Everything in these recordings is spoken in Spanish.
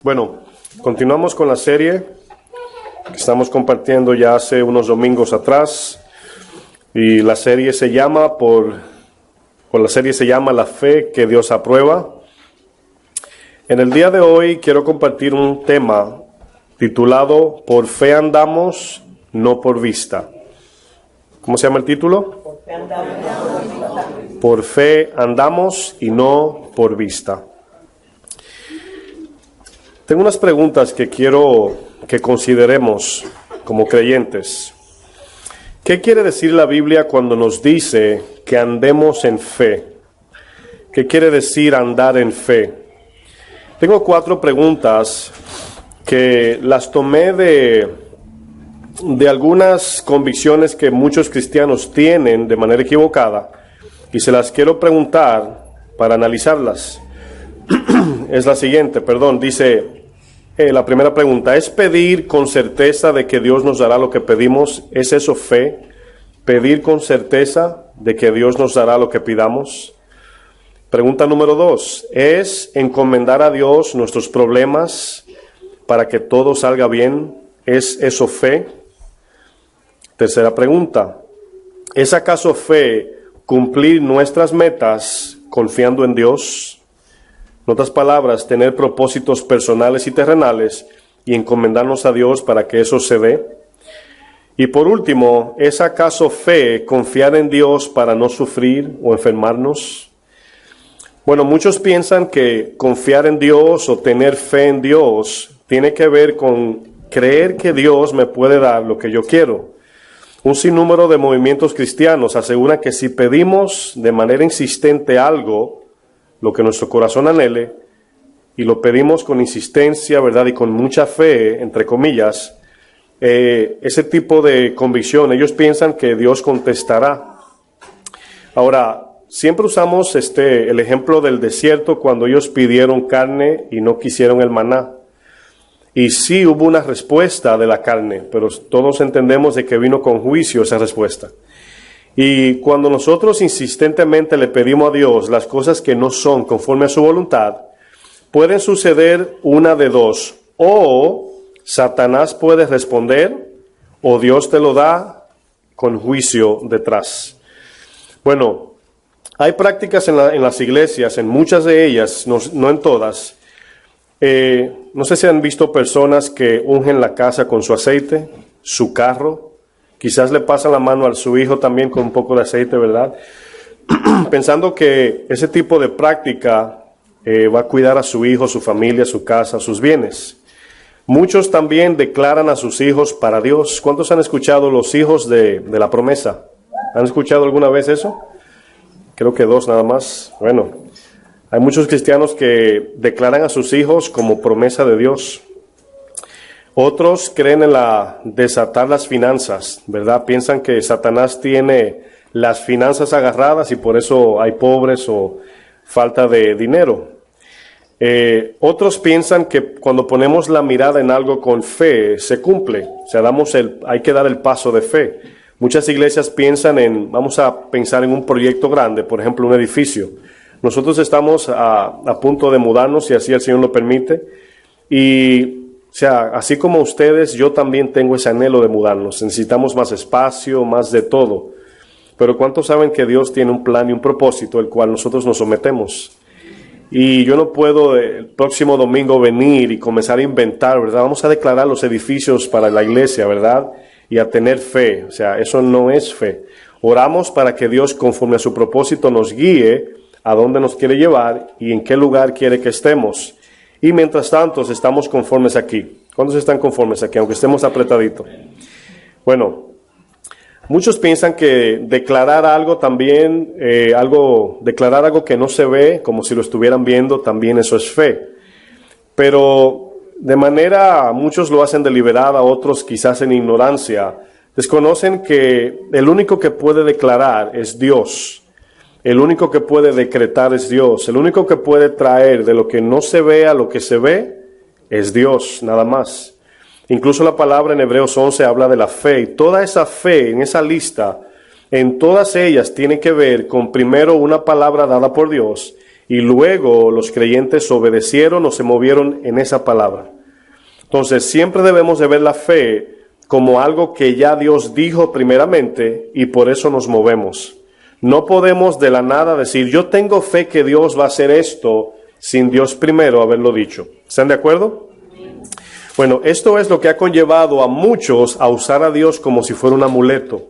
Bueno, continuamos con la serie que estamos compartiendo ya hace unos domingos atrás, y la serie se llama La fe que Dios aprueba. En el día de hoy quiero compartir un tema titulado Por fe andamos, no por vista. ¿Cómo se llama el título? Por fe andamos y no por vista. Tengo unas preguntas que quiero que consideremos como creyentes. ¿Qué quiere decir la Biblia cuando nos dice que andemos en fe? ¿Qué quiere decir andar en fe? Tengo 4 preguntas que las tomé de algunas convicciones que muchos cristianos tienen de manera equivocada, y se las quiero preguntar para analizarlas. Es la siguiente, dice la primera pregunta: ¿es pedir con certeza de que Dios nos dará lo que pedimos? ¿Es eso fe? ¿Pedir con certeza de que Dios nos dará lo que pidamos? Pregunta número 2, ¿es encomendar a Dios nuestros problemas para que todo salga bien? ¿Es eso fe? Tercera pregunta, ¿es acaso fe cumplir nuestras metas confiando en Dios? En otras palabras, tener propósitos personales y terrenales y encomendarnos a Dios para que eso se dé. Y por último, ¿es acaso fe confiar en Dios para no sufrir o enfermarnos? Bueno, muchos piensan que confiar en Dios o tener fe en Dios tiene que ver con creer que Dios me puede dar lo que yo quiero. Un sinnúmero de movimientos cristianos aseguran que si pedimos de manera insistente algo, lo que nuestro corazón anhele, y lo pedimos con insistencia, ¿verdad?, y con mucha fe, entre comillas, ese tipo de convicción, ellos piensan que Dios contestará. Ahora, siempre usamos el ejemplo del desierto cuando ellos pidieron carne y no quisieron el maná. Y sí hubo una respuesta de la carne, pero todos entendemos de que vino con juicio esa respuesta. Y cuando nosotros insistentemente le pedimos a Dios las cosas que no son conforme a su voluntad, pueden suceder una de dos: o Satanás puede responder, o Dios te lo da con juicio detrás. Bueno, hay prácticas en las iglesias, en muchas de ellas, no en todas. No sé si han visto personas que ungen la casa con su aceite, su carro. Quizás le pasan la mano a su hijo también con un poco de aceite, ¿verdad? Pensando que ese tipo de práctica va a cuidar a su hijo, su familia, su casa, sus bienes. Muchos también declaran a sus hijos para Dios. ¿Cuántos han escuchado los hijos de la promesa? ¿Han escuchado alguna vez eso? Creo que 2 nada más. Bueno, hay muchos cristianos que declaran a sus hijos como promesa de Dios. Otros creen en desatar las finanzas, ¿verdad? Piensan que Satanás tiene las finanzas agarradas y por eso hay pobres o falta de dinero. Otros piensan que cuando ponemos la mirada en algo con fe, se cumple. O sea, hay que dar el paso de fe. Muchas iglesias piensan vamos a pensar en un proyecto grande, por ejemplo, un edificio. Nosotros estamos a punto de mudarnos, si así el Señor lo permite, y o sea, así como ustedes, yo también tengo ese anhelo de mudarnos. Necesitamos más espacio, más de todo. Pero ¿cuántos saben que Dios tiene un plan y un propósito, el cual nosotros nos sometemos? Y yo no puedo el próximo domingo venir y comenzar a inventar, ¿verdad? Vamos a declarar los edificios para la iglesia, ¿verdad? Y a tener fe. O sea, eso no es fe. Oramos para que Dios, conforme a su propósito, nos guíe a dónde nos quiere llevar y en qué lugar quiere que estemos. Y mientras tanto, estamos conformes aquí. ¿Cuántos están conformes aquí, aunque estemos apretaditos? Bueno, muchos piensan que declarar algo también, declarar algo que no se ve, como si lo estuvieran viendo, también eso es fe. Pero muchos lo hacen deliberada, otros quizás en ignorancia. Desconocen que el único que puede declarar es Dios. El único que puede decretar es Dios. El único que puede traer de lo que no se ve a lo que se ve es Dios, nada más. Incluso la palabra en Hebreos 11 habla de la fe. Y toda esa fe en esa lista, en todas ellas tiene que ver con primero una palabra dada por Dios y luego los creyentes obedecieron o se movieron en esa palabra. Entonces, siempre debemos de ver la fe como algo que ya Dios dijo primeramente y por eso nos movemos. No podemos de la nada decir, yo tengo fe que Dios va a hacer esto sin Dios primero haberlo dicho. ¿Están de acuerdo? Bueno, esto es lo que ha conllevado a muchos a usar a Dios como si fuera un amuleto.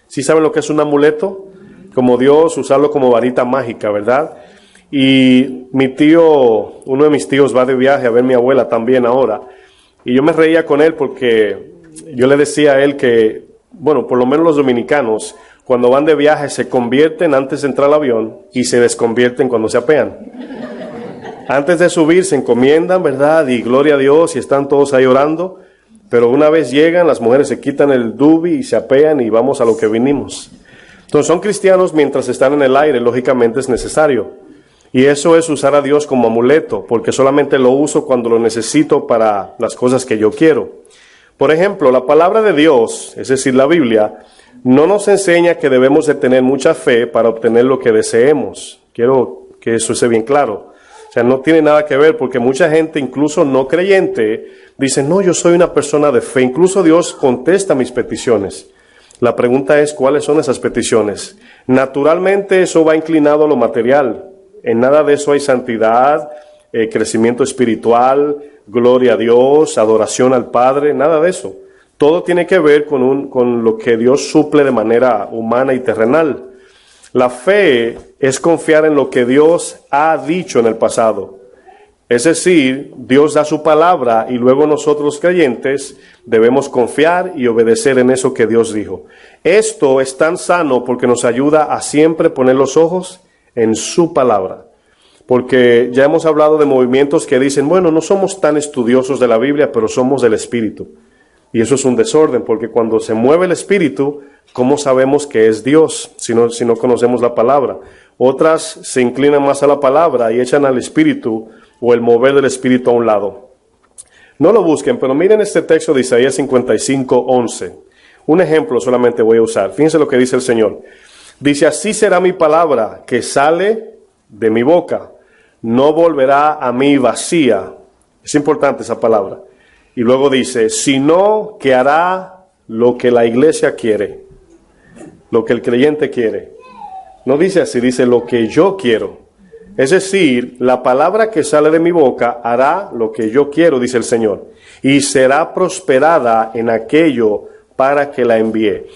¿Sí saben lo que es un amuleto? Como Dios, usarlo como varita mágica, ¿verdad? Y mi tío, uno de mis tíos va de viaje a ver a mi abuela también ahora. Y yo me reía con él porque yo le decía a él que, bueno, por lo menos los dominicanos, cuando van de viaje se convierten antes de entrar al avión y se desconvierten cuando se apean. Antes de subir se encomiendan, ¿verdad? Y gloria a Dios y están todos ahí orando. Pero una vez llegan, las mujeres se quitan el dubi y se apean y vamos a lo que vinimos. Entonces son cristianos mientras están en el aire, lógicamente es necesario. Y eso es usar a Dios como amuleto, porque solamente lo uso cuando lo necesito para las cosas que yo quiero. Por ejemplo, la palabra de Dios, es decir, la Biblia, no nos enseña que debemos de tener mucha fe para obtener lo que deseemos. Quiero que eso esté bien claro. O sea, no tiene nada que ver, porque mucha gente, incluso no creyente, dice, no, yo soy una persona de fe. Incluso Dios contesta mis peticiones. La pregunta es, ¿cuáles son esas peticiones? Naturalmente eso va inclinado a lo material. En nada de eso hay santidad, crecimiento espiritual, gloria a Dios, adoración al Padre, nada de eso. Todo tiene que ver con lo que Dios suple de manera humana y terrenal. La fe es confiar en lo que Dios ha dicho en el pasado. Es decir, Dios da su palabra y luego nosotros los creyentes debemos confiar y obedecer en eso que Dios dijo. Esto es tan sano porque nos ayuda a siempre poner los ojos en su palabra. Porque ya hemos hablado de movimientos que dicen, bueno, no somos tan estudiosos de la Biblia, pero somos del Espíritu. Y eso es un desorden, porque cuando se mueve el Espíritu, ¿cómo sabemos que es Dios si no conocemos la palabra? Otras se inclinan más a la palabra y echan al Espíritu o el mover del Espíritu a un lado. No lo busquen, pero miren este texto de Isaías 55:11. Un ejemplo solamente voy a usar. Fíjense lo que dice el Señor. Dice, así será mi palabra que sale de mi boca. No volverá a mí vacía. Es importante esa palabra. Y luego dice, sino que hará lo que la iglesia quiere, lo que el creyente quiere. No dice así, dice lo que yo quiero. Es decir, la palabra que sale de mi boca hará lo que yo quiero, dice el Señor, y será prosperada en aquello para que la envíe.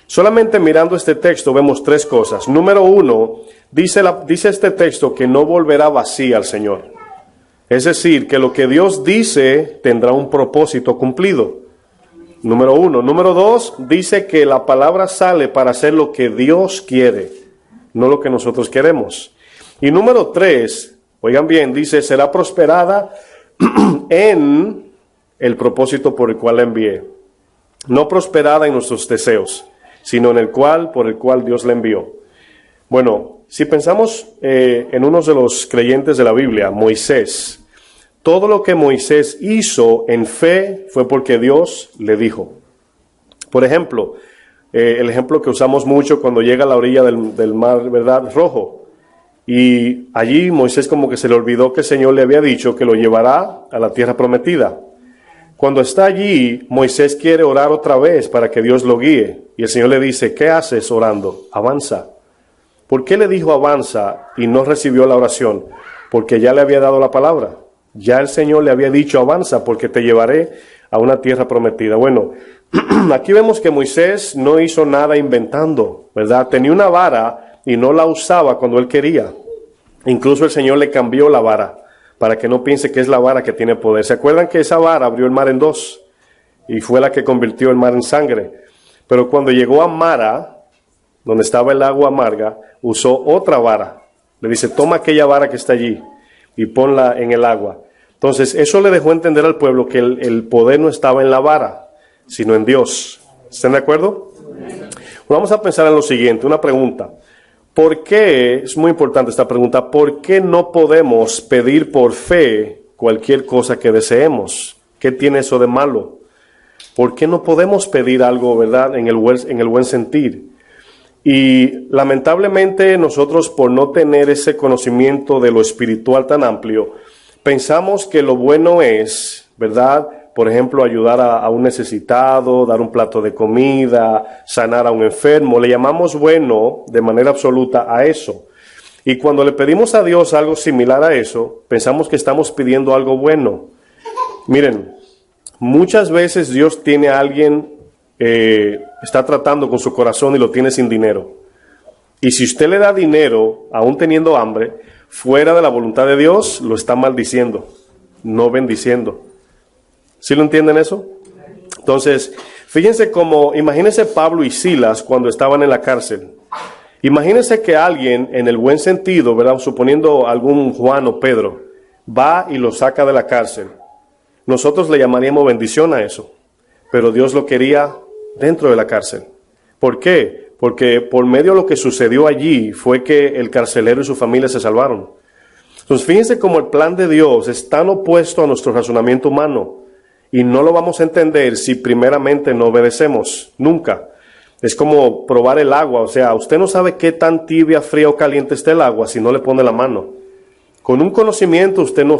Solamente mirando este texto vemos tres cosas. Número uno, dice este texto que no volverá vacía al Señor. Es decir, que lo que Dios dice tendrá un propósito cumplido. Número uno. Número dos, dice que la palabra sale para hacer lo que Dios quiere, no lo que nosotros queremos. Y número tres, oigan bien, dice, será prosperada en el propósito por el cual la envié. No prosperada en nuestros deseos, sino por el cual Dios la envió. Bueno, si pensamos en uno de los creyentes de la Biblia, Moisés, todo lo que Moisés hizo en fe fue porque Dios le dijo. Por ejemplo, el ejemplo que usamos mucho cuando llega a la orilla del mar, ¿verdad?, Rojo. Y allí Moisés como que se le olvidó que el Señor le había dicho que lo llevará a la tierra prometida. Cuando está allí, Moisés quiere orar otra vez para que Dios lo guíe. Y el Señor le dice, ¿qué haces orando? Avanza. ¿Por qué le dijo avanza y no recibió la oración? Porque ya le había dado la palabra. Ya el Señor le había dicho avanza porque te llevaré a una tierra prometida. Bueno, aquí vemos que Moisés no hizo nada inventando, ¿verdad? Tenía una vara y no la usaba cuando él quería. Incluso el Señor le cambió la vara para que no piense que es la vara que tiene poder. ¿Se acuerdan que esa vara abrió el mar en dos? Y fue la que convirtió el mar en sangre. Pero cuando llegó a Mara, donde estaba el agua amarga, usó otra vara. Le dice, toma aquella vara que está allí y ponla en el agua. Entonces, eso le dejó entender al pueblo que el poder no estaba en la vara, sino en Dios. ¿Están de acuerdo? Bueno, vamos a pensar en lo siguiente, una pregunta. ¿Por qué, es muy importante esta pregunta, por qué no podemos pedir por fe cualquier cosa que deseemos? ¿Qué tiene eso de malo? ¿Por qué no podemos pedir algo, verdad, en el buen sentir? Y lamentablemente nosotros, por no tener ese conocimiento de lo espiritual tan amplio, pensamos que lo bueno es, ¿verdad?, por ejemplo, ayudar a un necesitado, dar un plato de comida, sanar a un enfermo. Le llamamos bueno de manera absoluta a eso. Y cuando le pedimos a Dios algo similar a eso, pensamos que estamos pidiendo algo bueno. Miren, muchas veces Dios tiene a alguien, está tratando con su corazón y lo tiene sin dinero. Y si usted le da dinero, aún teniendo hambre, fuera de la voluntad de Dios, lo está maldiciendo, no bendiciendo. ¿Sí lo entienden eso? Entonces, fíjense cómo, imagínense Pablo y Silas cuando estaban en la cárcel. Imagínense que alguien, en el buen sentido, ¿verdad?, suponiendo algún Juan o Pedro, va y lo saca de la cárcel. Nosotros le llamaríamos bendición a eso, pero Dios lo quería dentro de la cárcel. ¿Por qué? Porque por medio de lo que sucedió allí fue que el carcelero y su familia se salvaron. Entonces, fíjense cómo el plan de Dios es tan opuesto a nuestro razonamiento humano. Y no lo vamos a entender si primeramente no obedecemos, nunca. Es como probar el agua, o sea, usted no sabe qué tan tibia, fría o caliente está el agua si no le pone la mano. Con un conocimiento usted no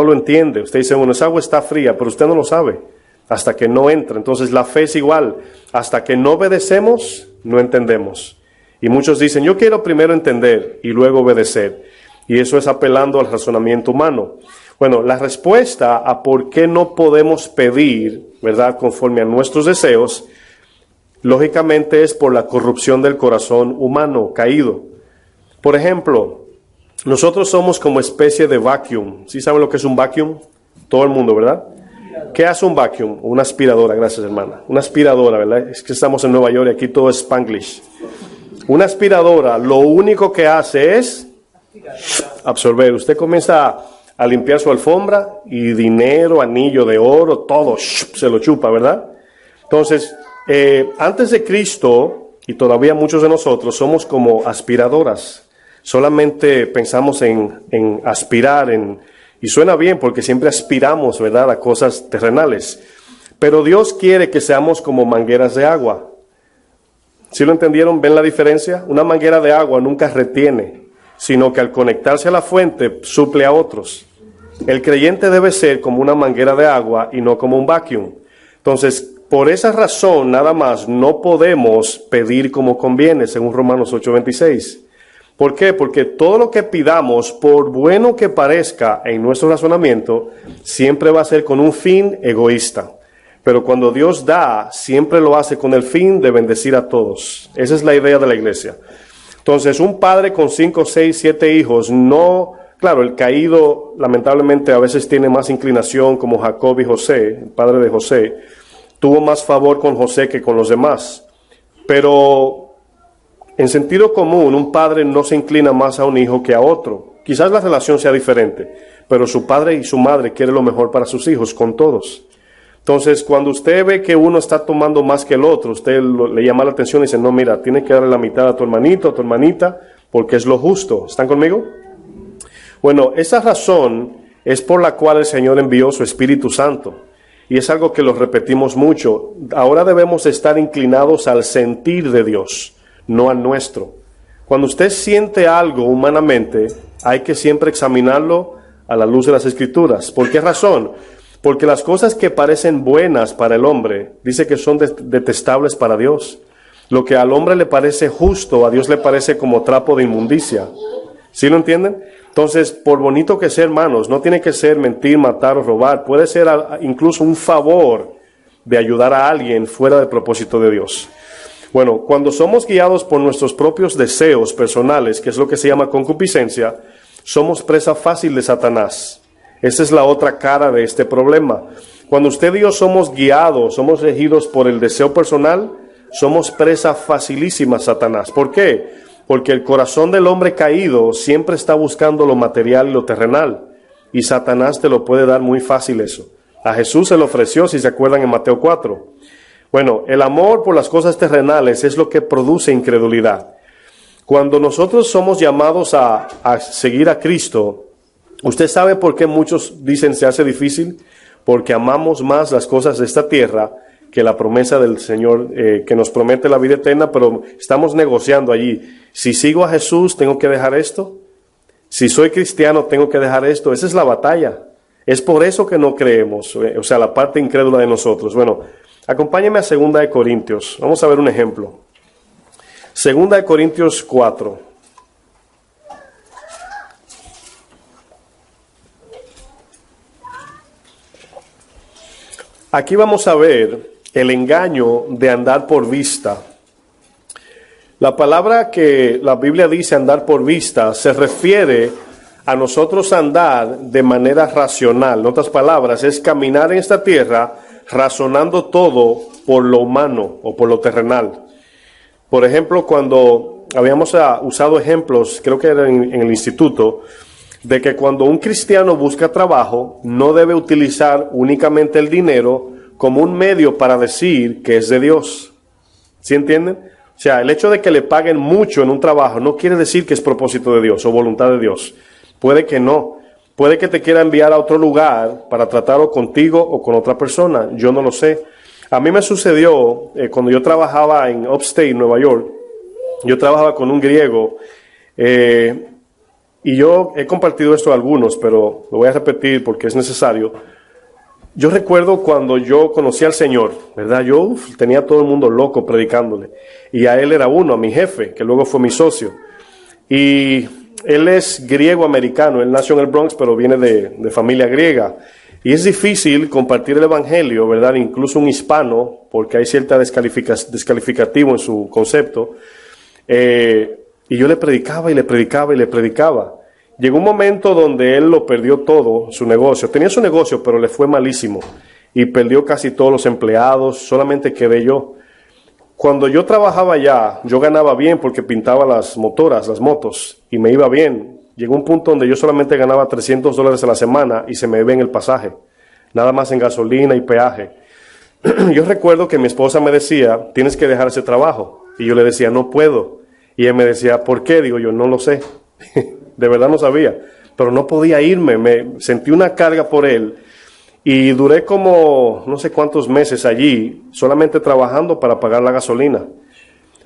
lo entiende, usted dice, bueno, esa agua está fría, pero usted no lo sabe hasta que no entra. Entonces la fe es igual, hasta que no obedecemos, no entendemos. Y muchos dicen, yo quiero primero entender y luego obedecer. Y eso es apelando al razonamiento humano. Bueno, la respuesta a por qué no podemos pedir, ¿verdad?, conforme a nuestros deseos, lógicamente es por la corrupción del corazón humano caído. Por ejemplo, nosotros somos como especie de vacuum. ¿Sí saben lo que es un vacuum? Todo el mundo, ¿verdad? ¿Qué hace un vacuum? Una aspiradora, gracias hermana. Una aspiradora, ¿verdad? Es que estamos en Nueva York y aquí todo es Spanglish. Una aspiradora lo único que hace es absorber. Usted comienza a limpiar su alfombra y dinero, anillo de oro, todo se lo chupa, ¿verdad? Entonces, antes de Cristo, y todavía muchos de nosotros, somos como aspiradoras. Solamente pensamos en aspirar, y suena bien porque siempre aspiramos, ¿verdad?, a cosas terrenales. Pero Dios quiere que seamos como mangueras de agua. ¿Sí lo entendieron? ¿Ven la diferencia? Una manguera de agua nunca retiene, sino que al conectarse a la fuente suple a otros. El creyente debe ser como una manguera de agua y no como un vacuum. Entonces, por esa razón, nada más, no podemos pedir como conviene, según Romanos 8:26. ¿Por qué? Porque todo lo que pidamos, por bueno que parezca en nuestro razonamiento, siempre va a ser con un fin egoísta. Pero cuando Dios da, siempre lo hace con el fin de bendecir a todos. Esa es la idea de la iglesia. Entonces, un padre con 5, 6, 7 hijos, no... Claro, el caído lamentablemente a veces tiene más inclinación, como Jacob y José, el padre de José, tuvo más favor con José que con los demás. Pero en sentido común, un padre no se inclina más a un hijo que a otro. Quizás la relación sea diferente, pero su padre y su madre quieren lo mejor para sus hijos, con todos. Entonces, cuando usted ve que uno está tomando más que el otro, usted le llama la atención y dice, no, mira, tienes que darle la mitad a tu hermanito, a tu hermanita, porque es lo justo. ¿Están conmigo? Bueno, esa razón es por la cual el Señor envió su Espíritu Santo. Y es algo que lo repetimos mucho. Ahora debemos estar inclinados al sentir de Dios, no al nuestro. Cuando usted siente algo humanamente, hay que siempre examinarlo a la luz de las Escrituras. ¿Por qué razón? Porque las cosas que parecen buenas para el hombre, dice que son detestables para Dios. Lo que al hombre le parece justo, a Dios le parece como trapo de inmundicia. ¿Sí lo entienden? Entonces, por bonito que sea, hermanos, no tiene que ser mentir, matar o robar. Puede ser incluso un favor de ayudar a alguien fuera del propósito de Dios. Bueno, cuando somos guiados por nuestros propios deseos personales, que es lo que se llama concupiscencia, somos presa fácil de Satanás. Esa es la otra cara de este problema. Cuando usted y yo somos guiados, somos regidos por el deseo personal, somos presa facilísima a Satanás. ¿Por qué? Porque el corazón del hombre caído siempre está buscando lo material y lo terrenal. Y Satanás te lo puede dar muy fácil eso. A Jesús se lo ofreció, si se acuerdan, en Mateo 4. Bueno, el amor por las cosas terrenales es lo que produce incredulidad. Cuando nosotros somos llamados a seguir a Cristo, ¿usted sabe por qué muchos dicen se hace difícil? Porque amamos más las cosas de esta tierra que la promesa del Señor que nos promete la vida eterna, pero estamos negociando allí. Si sigo a Jesús, ¿tengo que dejar esto? Si soy cristiano, ¿tengo que dejar esto? Esa es la batalla. Es por eso que no creemos, o sea, la parte incrédula de nosotros. Bueno, acompáñeme a 2 de Corintios. Vamos a ver un ejemplo. 2 de Corintios 4. Aquí vamos a ver el engaño de andar por vista. La palabra que la Biblia dice andar por vista se refiere a nosotros andar de manera racional. En otras palabras, es caminar en esta tierra razonando todo por lo humano o por lo terrenal. Por ejemplo, cuando habíamos usado ejemplos, creo que era en el instituto, de que cuando un cristiano busca trabajo, no debe utilizar únicamente el dinero como un medio para decir que es de Dios. ¿Sí entienden? O sea, el hecho de que le paguen mucho en un trabajo no quiere decir que es propósito de Dios o voluntad de Dios. Puede que no. Puede que te quiera enviar a otro lugar para tratarlo contigo o con otra persona. Yo no lo sé. A mí me sucedió cuando yo trabajaba en Upstate, Nueva York. Yo trabajaba con un griego. Y yo he compartido esto a algunos, pero lo voy a repetir porque es necesario. Yo recuerdo cuando yo conocí al Señor, ¿verdad? Yo tenía a todo el mundo loco predicándole. Y a él era uno, a mi jefe, que luego fue mi socio. Y él es griego-americano, él nació en el Bronx, pero viene de familia griega. Y es difícil compartir el Evangelio, ¿verdad? Incluso un hispano, porque hay cierta descalificativo en su concepto. Y yo le predicaba y le predicaba y le predicaba. Llegó un momento donde él lo perdió todo, su negocio. Tenía su negocio, pero le fue malísimo. Y perdió casi todos los empleados, solamente quedé yo. Cuando yo trabajaba allá, yo ganaba bien porque pintaba las motoras, las motos, y me iba bien. Llegó un punto donde yo solamente ganaba $300 a la semana y se me iba en el pasaje. Nada más en gasolina y peaje. Yo recuerdo que mi esposa me decía, tienes que dejar ese trabajo. Y yo le decía, no puedo. Y él me decía, ¿por qué? Digo yo, no lo sé. De verdad no sabía, pero no podía irme, me sentí una carga por él y duré como no sé cuántos meses allí, solamente trabajando para pagar la gasolina.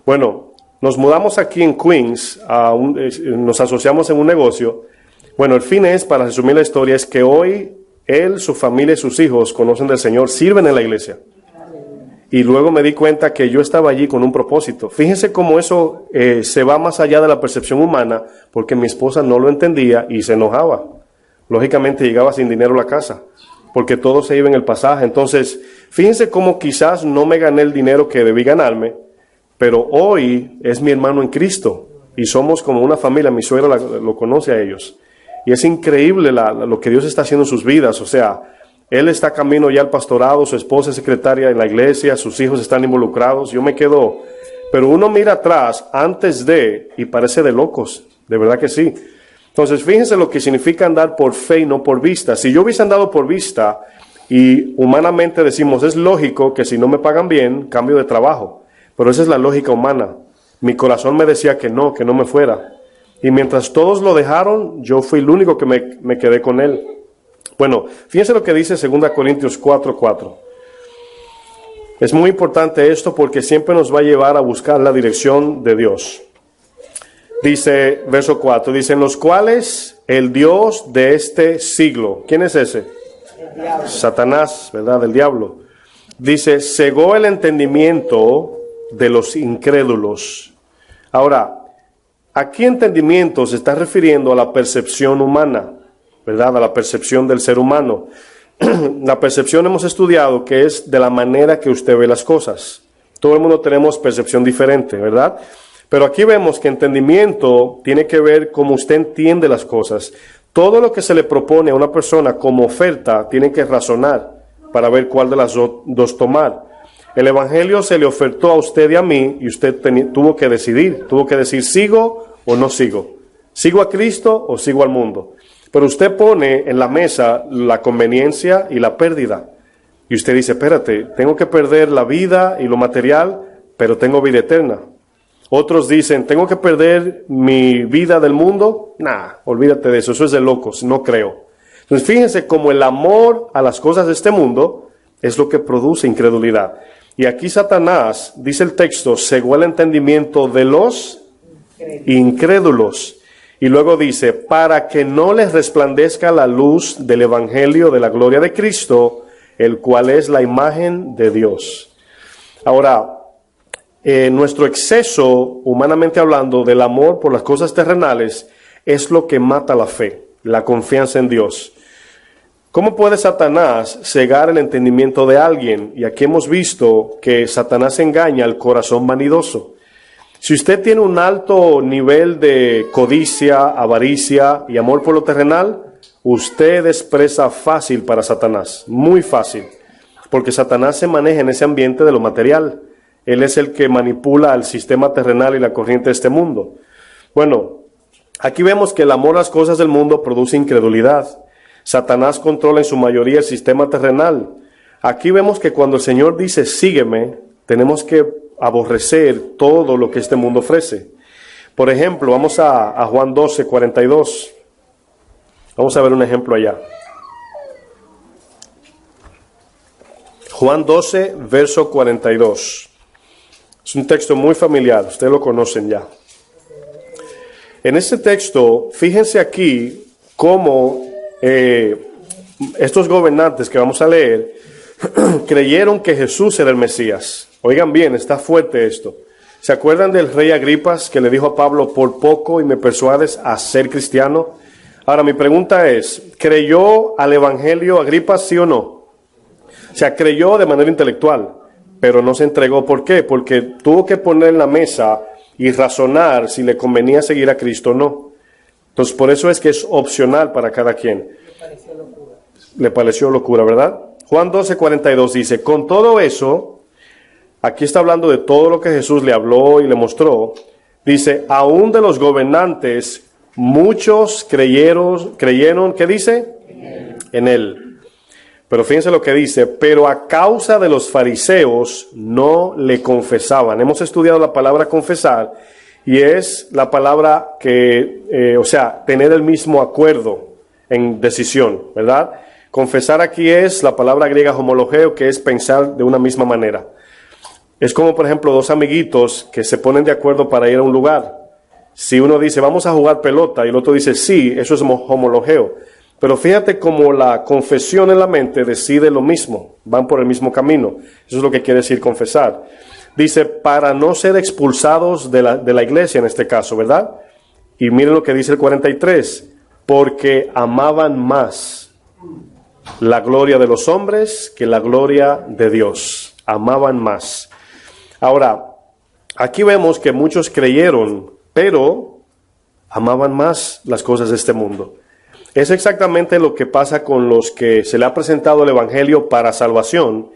Bueno, nos mudamos aquí en Queens, nos asociamos en un negocio. Bueno, el fin es, para resumir la historia, es que hoy él, su familia y sus hijos conocen del Señor, sirven en la iglesia. Y luego me di cuenta que yo estaba allí con un propósito. Fíjense cómo eso se va más allá de la percepción humana, porque mi esposa no lo entendía y se enojaba. Lógicamente llegaba sin dinero a la casa, porque todo se iba en el pasaje. Entonces, fíjense cómo quizás no me gané el dinero que debí ganarme, pero hoy es mi hermano en Cristo y somos como una familia. Mi suegra lo conoce a ellos. Y es increíble lo que Dios está haciendo en sus vidas. O sea, él está camino ya al pastorado, su esposa es secretaria en la iglesia, sus hijos están involucrados. Yo me quedo, pero uno mira atrás antes de y parece de locos, de verdad que sí. Entonces, fíjense lo que significa andar por fe y no por vista. Si yo hubiese andado por vista y humanamente decimos, es lógico que si no me pagan bien, cambio de trabajo. Pero esa es la lógica humana. Mi corazón me decía que no me fuera. Y mientras todos lo dejaron, yo fui el único que me quedé con él. Bueno, fíjense lo que dice 2 Corintios 4:4. Es muy importante esto porque siempre nos va a llevar a buscar la dirección de Dios. Dice, verso 4, dice, en los cuales el Dios de este siglo, ¿quién es ese? Satanás, ¿verdad? El diablo. Dice, cegó el entendimiento de los incrédulos. Ahora, aquí entendimiento se está refiriendo a la percepción humana, ¿verdad? A la percepción del ser humano. La percepción hemos estudiado que es de la manera que usted ve las cosas. Todo el mundo tenemos percepción diferente, ¿verdad? Pero aquí vemos que entendimiento tiene que ver cómo usted entiende las cosas. Todo lo que se le propone a una persona como oferta tiene que razonar para ver cuál de las dos tomar. El Evangelio se le ofertó a usted y a mí y usted tuvo que decidir. Tuvo que decir, ¿sigo o no sigo? ¿Sigo a Cristo o sigo al mundo? Pero usted pone en la mesa la conveniencia y la pérdida. Y usted dice, espérate, tengo que perder la vida y lo material, pero tengo vida eterna. Otros dicen, tengo que perder mi vida del mundo. Nah, olvídate de eso, eso es de locos, no creo. Entonces fíjense cómo el amor a las cosas de este mundo es lo que produce incredulidad. Y aquí Satanás, dice el texto, cegó el entendimiento de los incrédulos. Y luego dice, para que no les resplandezca la luz del evangelio de la gloria de Cristo, el cual es la imagen de Dios. Ahora, nuestro exceso, humanamente hablando, del amor por las cosas terrenales, es lo que mata la fe, la confianza en Dios. ¿Cómo puede Satanás cegar el entendimiento de alguien? Y aquí hemos visto que Satanás engaña al corazón vanidoso. Si usted tiene un alto nivel de codicia, avaricia y amor por lo terrenal, usted es presa fácil para Satanás, muy fácil, porque Satanás se maneja en ese ambiente de lo material. Él es el que manipula el sistema terrenal y la corriente de este mundo. Bueno, aquí vemos que el amor a las cosas del mundo produce incredulidad. Satanás controla en su mayoría el sistema terrenal. Aquí vemos que cuando el Señor dice, sígueme, tenemos que aborrecer todo lo que este mundo ofrece. Por ejemplo, vamos a Juan 12, 42. Vamos a ver un ejemplo allá. Juan 12, verso 42. Es un texto muy familiar, ustedes lo conocen ya. En este texto, fíjense aquí cómo estos gobernantes que vamos a leer creyeron que Jesús era el Mesías. Oigan bien, está fuerte esto. ¿Se acuerdan del rey Agripas que le dijo a Pablo, por poco y me persuades a ser cristiano? Ahora mi pregunta es, ¿creyó al evangelio Agripas, sí o no? O sea, creyó de manera intelectual, pero no se entregó. ¿Por qué? Porque tuvo que poner en la mesa y razonar si le convenía seguir a Cristo o no. Entonces, por eso es que es opcional para cada quien. Le pareció locura, ¿verdad? Juan 12, 42 dice, con todo eso, aquí está hablando de todo lo que Jesús le habló y le mostró, dice, aún de los gobernantes, muchos creyeron, ¿qué dice? En él. Pero fíjense lo que dice, pero a causa de los fariseos no le confesaban. Hemos estudiado la palabra confesar, y es la palabra que, tener el mismo acuerdo en decisión, ¿verdad? Confesar aquí es la palabra griega homologeo, que es pensar de una misma manera. Es como, por ejemplo, dos amiguitos que se ponen de acuerdo para ir a un lugar. Si uno dice, vamos a jugar pelota, y el otro dice, sí, eso es homologeo. Pero fíjate cómo la confesión en la mente decide lo mismo, van por el mismo camino. Eso es lo que quiere decir confesar. Dice, para no ser expulsados de la iglesia en este caso, ¿verdad? Y miren lo que dice el 43, porque amaban más la gloria de los hombres que la gloria de Dios. Amaban más. Ahora, aquí vemos que muchos creyeron, pero amaban más las cosas de este mundo. Es exactamente lo que pasa con los que se le ha presentado el evangelio para salvación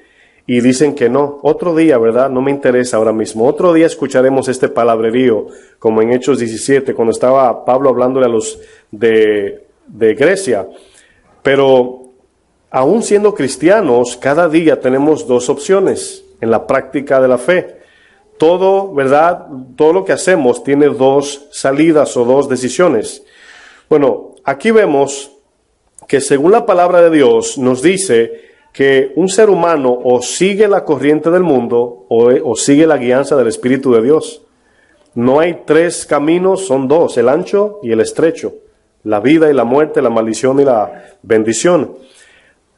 y dicen que no. Otro día, ¿verdad? No me interesa ahora mismo. Otro día escucharemos este palabrerío, como en Hechos 17, cuando estaba Pablo hablándole a los de Grecia. Pero aún siendo cristianos, cada día tenemos dos opciones en la práctica de la fe. Todo, ¿verdad? Todo lo que hacemos tiene dos salidas o dos decisiones. Bueno, aquí vemos que según la palabra de Dios nos dice que un ser humano o sigue la corriente del mundo o sigue la guianza del Espíritu de Dios. No hay tres caminos, son dos, el ancho y el estrecho, la vida y la muerte, la maldición y la bendición.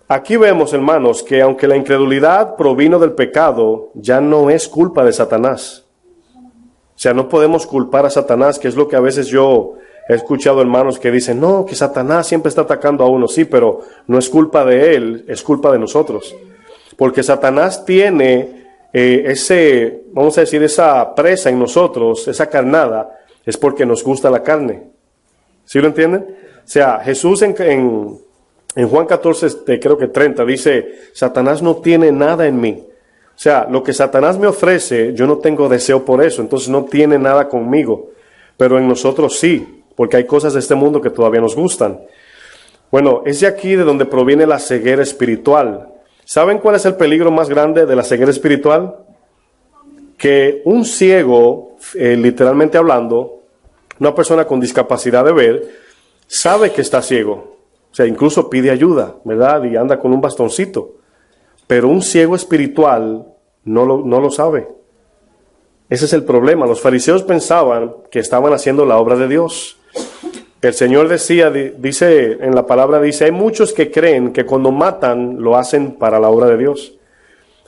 Aquí vemos, hermanos, que aunque la incredulidad provino del pecado, ya no es culpa de Satanás. O sea, no podemos culpar a Satanás, que es lo que a veces yo he escuchado hermanos que dicen, no, que Satanás siempre está atacando a uno. Sí, pero no es culpa de él, es culpa de nosotros. Porque Satanás tiene vamos a decir, esa presa en nosotros, esa carnada, es porque nos gusta la carne. ¿Sí lo entienden? O sea, Jesús en Juan 14, creo que 30, dice, Satanás no tiene nada en mí. O sea, lo que Satanás me ofrece, yo no tengo deseo por eso, entonces no tiene nada conmigo. Pero en nosotros sí, porque hay cosas de este mundo que todavía nos gustan. Bueno, es de aquí de donde proviene la ceguera espiritual. ¿Saben cuál es el peligro más grande de la ceguera espiritual? Que un ciego, literalmente hablando, una persona con discapacidad de ver, sabe que está ciego. O sea, incluso pide ayuda, ¿verdad? Y anda con un bastoncito. pero un ciego espiritual no lo sabe. Ese es el problema. Los fariseos pensaban que estaban haciendo la obra de Dios. El Señor dice en la palabra, dice, hay muchos que creen que cuando matan lo hacen para la obra de Dios.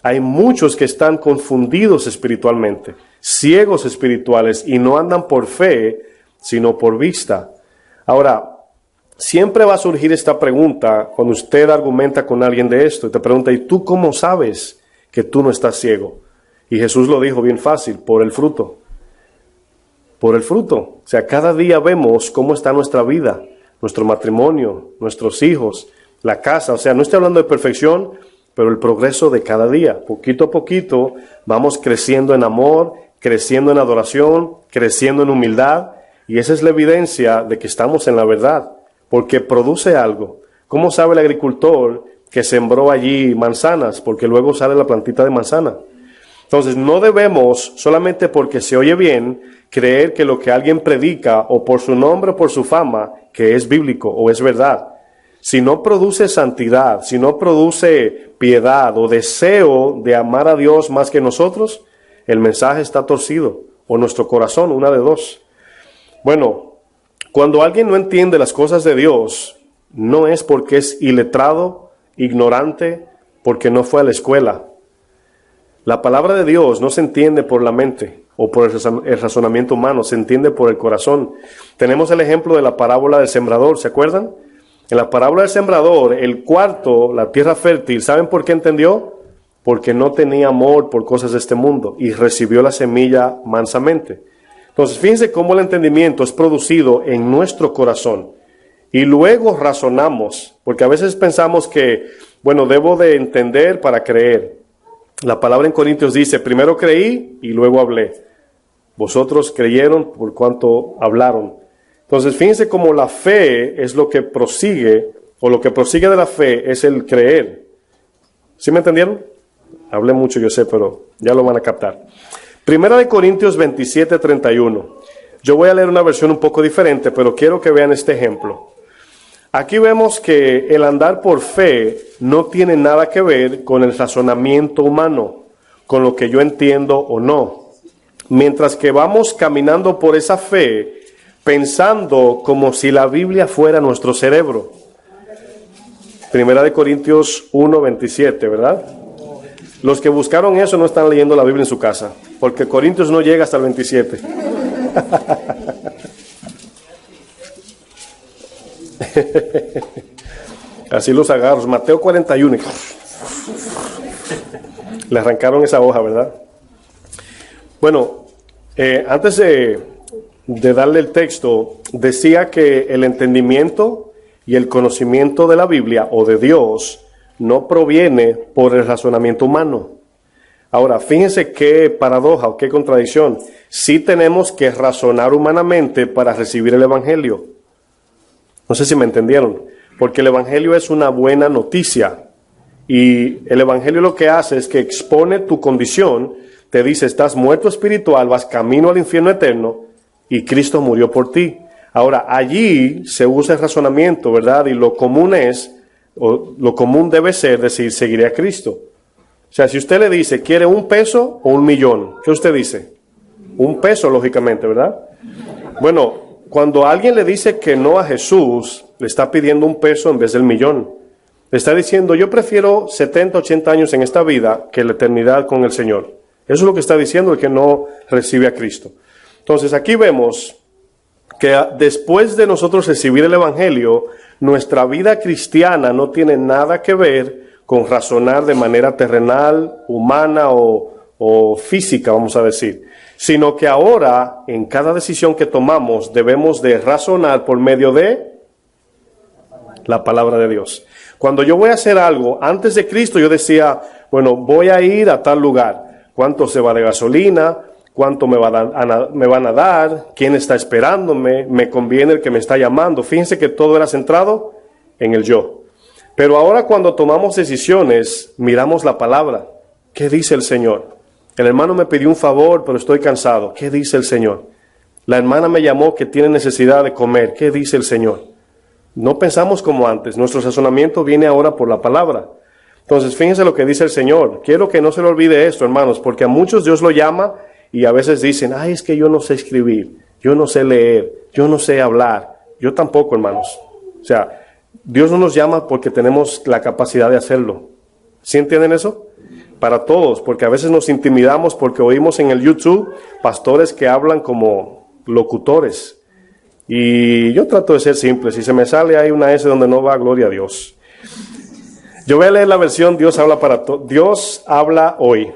Hay muchos que están confundidos espiritualmente, ciegos espirituales, y no andan por fe, sino por vista. Ahora, siempre va a surgir esta pregunta cuando usted argumenta con alguien de esto, y te pregunta, ¿y tú cómo sabes que tú no estás ciego? Y Jesús lo dijo bien fácil, por el fruto. Por el fruto. O sea, cada día vemos cómo está nuestra vida, nuestro matrimonio, nuestros hijos, la casa. O sea, no estoy hablando de perfección, pero el progreso de cada día. Poquito a poquito vamos creciendo en amor, creciendo en adoración, creciendo en humildad. Y esa es la evidencia de que estamos en la verdad, porque produce algo. ¿Cómo sabe el agricultor que sembró allí manzanas? Porque luego sale la plantita de manzana. Entonces, no debemos, solamente porque se oye bien, creer que lo que alguien predica, o por su nombre o por su fama, que es bíblico o es verdad. Si no produce santidad, si no produce piedad o deseo de amar a Dios más que nosotros, el mensaje está torcido, o nuestro corazón, una de dos. Bueno, cuando alguien no entiende las cosas de Dios, no es porque es iletrado, ignorante, porque no fue a la escuela. La palabra de Dios no se entiende por la mente o por el razonamiento humano, se entiende por el corazón. Tenemos el ejemplo de la parábola del sembrador, ¿se acuerdan? En la parábola del sembrador, el cuarto, la tierra fértil, ¿saben por qué entendió? Porque no tenía amor por cosas de este mundo y recibió la semilla mansamente. Entonces, fíjense cómo el entendimiento es producido en nuestro corazón y luego razonamos, porque a veces pensamos que, bueno, debo de entender para creer. La palabra en Corintios dice, primero creí y luego hablé. Vosotros creyeron por cuanto hablaron. Entonces, fíjense cómo la fe es lo que prosigue, o lo que prosigue de la fe es el creer. ¿Sí me entendieron? Hablé mucho, yo sé, pero ya lo van a captar. Primera de Corintios 27:31. Yo voy a leer una versión un poco diferente, pero quiero que vean este ejemplo. Aquí vemos que el andar por fe no tiene nada que ver con el razonamiento humano, con lo que yo entiendo o no. Mientras que vamos caminando por esa fe, pensando como si la Biblia fuera nuestro cerebro. Primera de Corintios 1:27, ¿verdad? Los que buscaron eso no están leyendo la Biblia en su casa, porque Corintios no llega hasta el 27. Así los agarros. Mateo 41. Le arrancaron esa hoja, ¿verdad? Bueno, antes de darle el texto, decía que el entendimiento y el conocimiento de la Biblia o de Dios no proviene por el razonamiento humano. Ahora, fíjense qué paradoja o qué contradicción. Sí tenemos que razonar humanamente para recibir el Evangelio. No sé si me entendieron, porque el Evangelio es una buena noticia y el Evangelio lo que hace es que expone tu condición, te dice estás muerto espiritual, vas camino al infierno eterno y Cristo murió por ti. Ahora, allí se usa el razonamiento, ¿verdad? Y lo común es, o lo común debe ser decir, seguiré a Cristo. O sea, si usted le dice, ¿quiere $1 o $1,000,000? ¿Qué usted dice? $1, lógicamente, ¿verdad? Bueno, cuando alguien le dice que no a Jesús, le está pidiendo $1 en vez del $1,000,000. Le está diciendo, yo prefiero 70, 80 años en esta vida que la eternidad con el Señor. Eso es lo que está diciendo el que no recibe a Cristo. Entonces aquí vemos que después de nosotros recibir el Evangelio, nuestra vida cristiana no tiene nada que ver con razonar de manera terrenal, humana o física, vamos a decir, sino que ahora, en cada decisión que tomamos, debemos de razonar por medio de la palabra de Dios. Cuando yo voy a hacer algo, antes de Cristo yo decía, bueno, voy a ir a tal lugar. ¿Cuánto se va de gasolina? ¿Cuánto me van a dar? ¿Quién está esperándome? ¿Me conviene el que me está llamando? Fíjense que todo era centrado en el yo. Pero ahora cuando tomamos decisiones, miramos la palabra. ¿Qué dice el Señor? El hermano me pidió un favor, pero estoy cansado. ¿Qué dice el Señor? La hermana me llamó que tiene necesidad de comer. ¿Qué dice el Señor? No pensamos como antes. Nuestro razonamiento viene ahora por la palabra. Entonces, fíjense lo que dice el Señor. Quiero que no se le olvide esto, hermanos, porque a muchos Dios lo llama y a veces dicen, ay, es que yo no sé escribir, yo no sé leer, yo no sé hablar. Yo tampoco, hermanos. O sea, Dios no nos llama porque tenemos la capacidad de hacerlo. ¿Sí entienden eso? Para todos, porque a veces nos intimidamos porque oímos en el YouTube pastores que hablan como locutores. Y yo trato de ser simple. Si se me sale ahí una S donde no va, gloria a Dios. Yo voy a leer la versión Dios habla para todos. Dios habla hoy.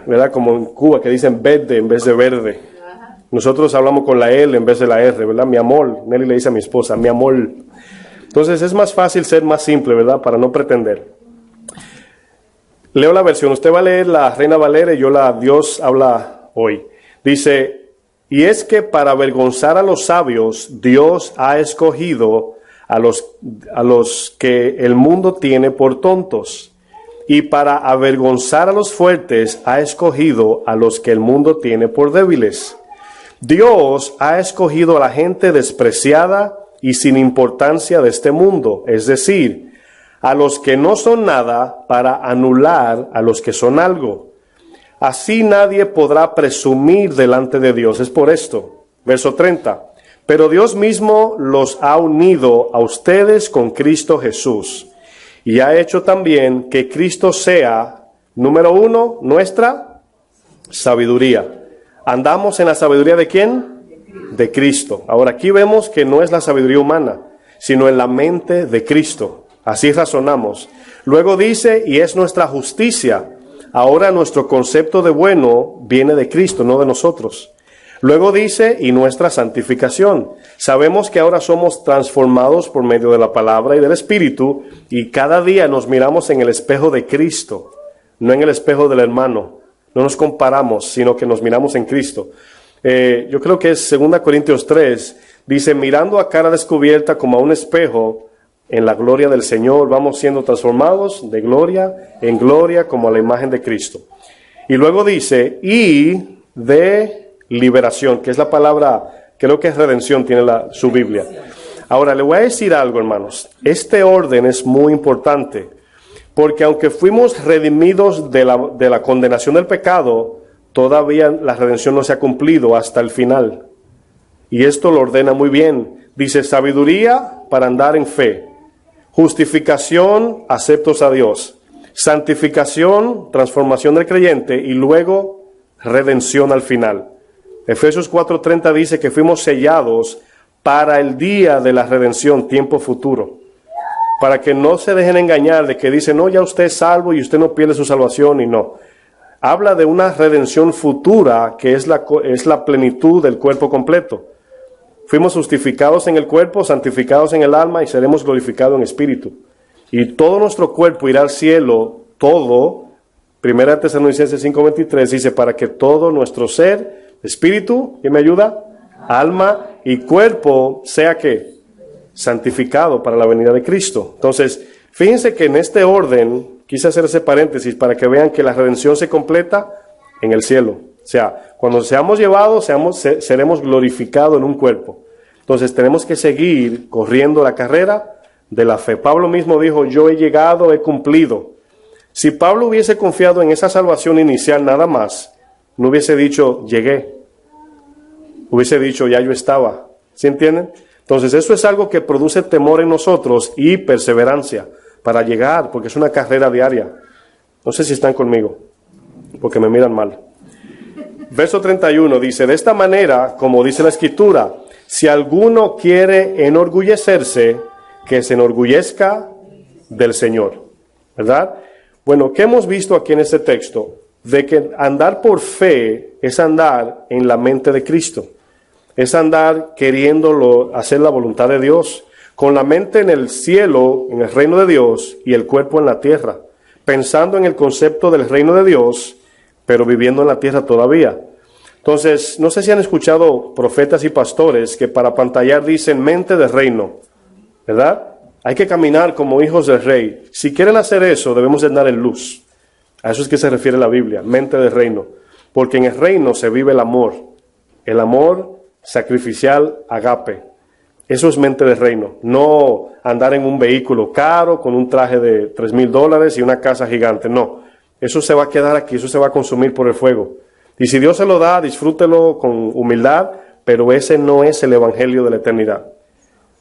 ¿Verdad? Como en Cuba que dicen verde en vez de verde. Nosotros hablamos con la L en vez de la R, ¿verdad? Mi amor. Nelly le dice a mi esposa, mi amor. Entonces es más fácil ser más simple, ¿verdad? Para no pretender. Leo la versión. Usted va a leer la Reina Valera y yo la Dios habla hoy. Dice, y es que para avergonzar a los sabios, Dios ha escogido a los que el mundo tiene por tontos. Y para avergonzar a los fuertes, ha escogido a los que el mundo tiene por débiles. Dios ha escogido a la gente despreciada y sin importancia de este mundo, es decir, a los que no son nada para anular a los que son algo. Así nadie podrá presumir delante de Dios. Es por esto. Verso 30. Pero Dios mismo los ha unido a ustedes con Cristo Jesús y ha hecho también que Cristo sea, número 1, nuestra sabiduría. ¿Andamos en la sabiduría de quién? De Cristo. Ahora aquí vemos que no es la sabiduría humana, sino en la mente de Cristo. Así razonamos. Luego dice, y es nuestra justicia. Ahora nuestro concepto de bueno viene de Cristo, no de nosotros. Luego dice, y nuestra santificación. Sabemos que ahora somos transformados por medio de la palabra y del Espíritu, y cada día nos miramos en el espejo de Cristo, no en el espejo del hermano. No nos comparamos, sino que nos miramos en Cristo. Yo creo que es 2 Corintios 3, dice, mirando a cara descubierta como a un espejo, en la gloria del Señor, vamos siendo transformados de gloria en gloria como a la imagen de Cristo. Y luego dice, y de liberación, que es la palabra, creo que es redención, tiene su Biblia. Ahora, le voy a decir algo, hermanos. Este orden es muy importante, porque aunque fuimos redimidos de la condenación del pecado, todavía la redención no se ha cumplido hasta el final. Y esto lo ordena muy bien. Dice, sabiduría para andar en fe. Justificación, aceptos a Dios. Santificación, transformación del creyente. Y luego, redención al final. Efesios 4:30 dice que fuimos sellados para el día de la redención, tiempo futuro. Para que no se dejen engañar de que dicen, no, ya usted es salvo y usted no pierde su salvación, y no. Habla de una redención futura que es la plenitud del cuerpo completo. Fuimos justificados en el cuerpo, santificados en el alma y seremos glorificados en espíritu. Y todo nuestro cuerpo irá al cielo, todo. 1 Tesalonicenses 5:23 dice, para que todo nuestro ser, espíritu, ¿quién me ayuda? Alma y cuerpo sea que santificado para la venida de Cristo. Entonces, fíjense que en este orden, quise hacer ese paréntesis para que vean que la redención se completa en el cielo. O sea, cuando seamos llevados, seremos glorificados en un cuerpo. Entonces tenemos que seguir corriendo la carrera de la fe. Pablo mismo dijo, yo he llegado, he cumplido. Si Pablo hubiese confiado en esa salvación inicial nada más, no hubiese dicho, llegué. Hubiese dicho, ya yo estaba. ¿Sí entienden? Entonces eso es algo que produce temor en nosotros y perseverancia para llegar, porque es una carrera diaria. No sé si están conmigo, porque me miran mal. Verso 31 dice, de esta manera, como dice la Escritura, si alguno quiere enorgullecerse, que se enorgullezca del Señor. ¿Verdad? Bueno, ¿qué hemos visto aquí en este texto? De que andar por fe es andar en la mente de Cristo. Es andar queriendo hacer la voluntad de Dios, con la mente en el cielo, en el reino de Dios, y el cuerpo en la tierra, pensando en el concepto del reino de Dios, pero viviendo en la tierra todavía. Entonces, no sé si han escuchado profetas y pastores que para pantallar dicen mente de reino, ¿verdad? Hay que caminar como hijos del rey. Si quieren hacer eso, debemos de andar en luz. A eso es que se refiere la Biblia, mente de reino. Porque en el reino se vive el amor sacrificial, agape. Eso es mente de reino. No andar en un vehículo caro, con un traje de $3,000 y una casa gigante. No, eso se va a quedar aquí, eso se va a consumir por el fuego. Y si Dios se lo da, disfrútelo con humildad, pero ese no es el evangelio de la eternidad.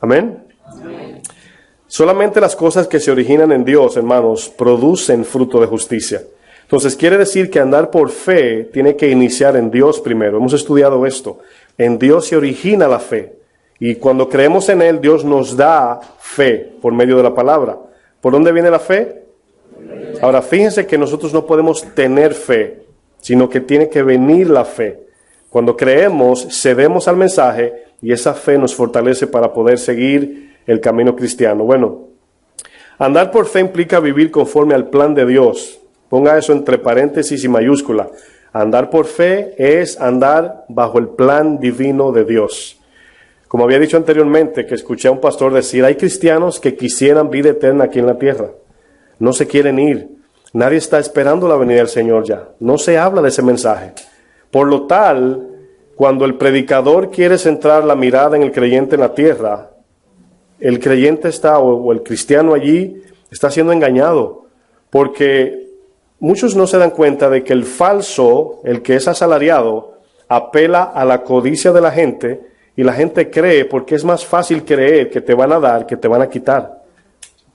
Amén. Amén. Solamente las cosas que se originan en Dios, hermanos, producen fruto de justicia. Entonces quiere decir que andar por fe tiene que iniciar en Dios primero. Hemos estudiado esto. En Dios se origina la fe. Y cuando creemos en Él, Dios nos da fe por medio de la palabra. ¿Por dónde viene la fe? Ahora, fíjense que nosotros no podemos tener fe, sino que tiene que venir la fe. Cuando creemos, cedemos al mensaje y esa fe nos fortalece para poder seguir el camino cristiano. Bueno, andar por fe implica vivir conforme al plan de Dios. Ponga eso entre paréntesis y mayúscula. Andar por fe es andar bajo el plan divino de Dios. Como había dicho anteriormente, que escuché a un pastor decir, hay cristianos que quisieran vida eterna aquí en la tierra. No se quieren ir. Nadie está esperando la venida del Señor ya. No se habla de ese mensaje. Por lo tal, cuando el predicador quiere centrar la mirada en el creyente en la tierra, el creyente está, o el cristiano allí, está siendo engañado. Porque muchos no se dan cuenta de que el falso, el que es asalariado, apela a la codicia de la gente, y la gente cree porque es más fácil creer que te van a dar que te van a quitar.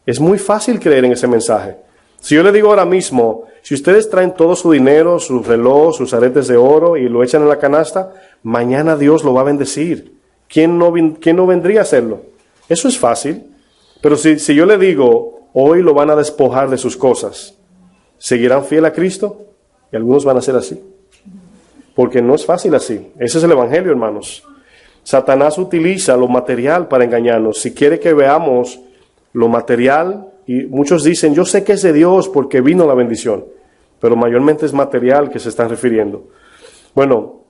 Es muy fácil creer en ese mensaje. Si yo le digo ahora mismo, si ustedes traen todo su dinero, su reloj, sus aretes de oro y lo echan en la canasta, mañana Dios lo va a bendecir. ¿Quién no vendría a hacerlo? Eso es fácil. Pero si yo le digo, hoy lo van a despojar de sus cosas, ¿seguirán fiel a Cristo? Y algunos van a ser así. Porque no es fácil así. Ese es el evangelio, hermanos. Satanás utiliza lo material para engañarnos. Si quiere que veamos lo material, y muchos dicen, yo sé que es de Dios porque vino la bendición, pero mayormente es material que se están refiriendo. Bueno,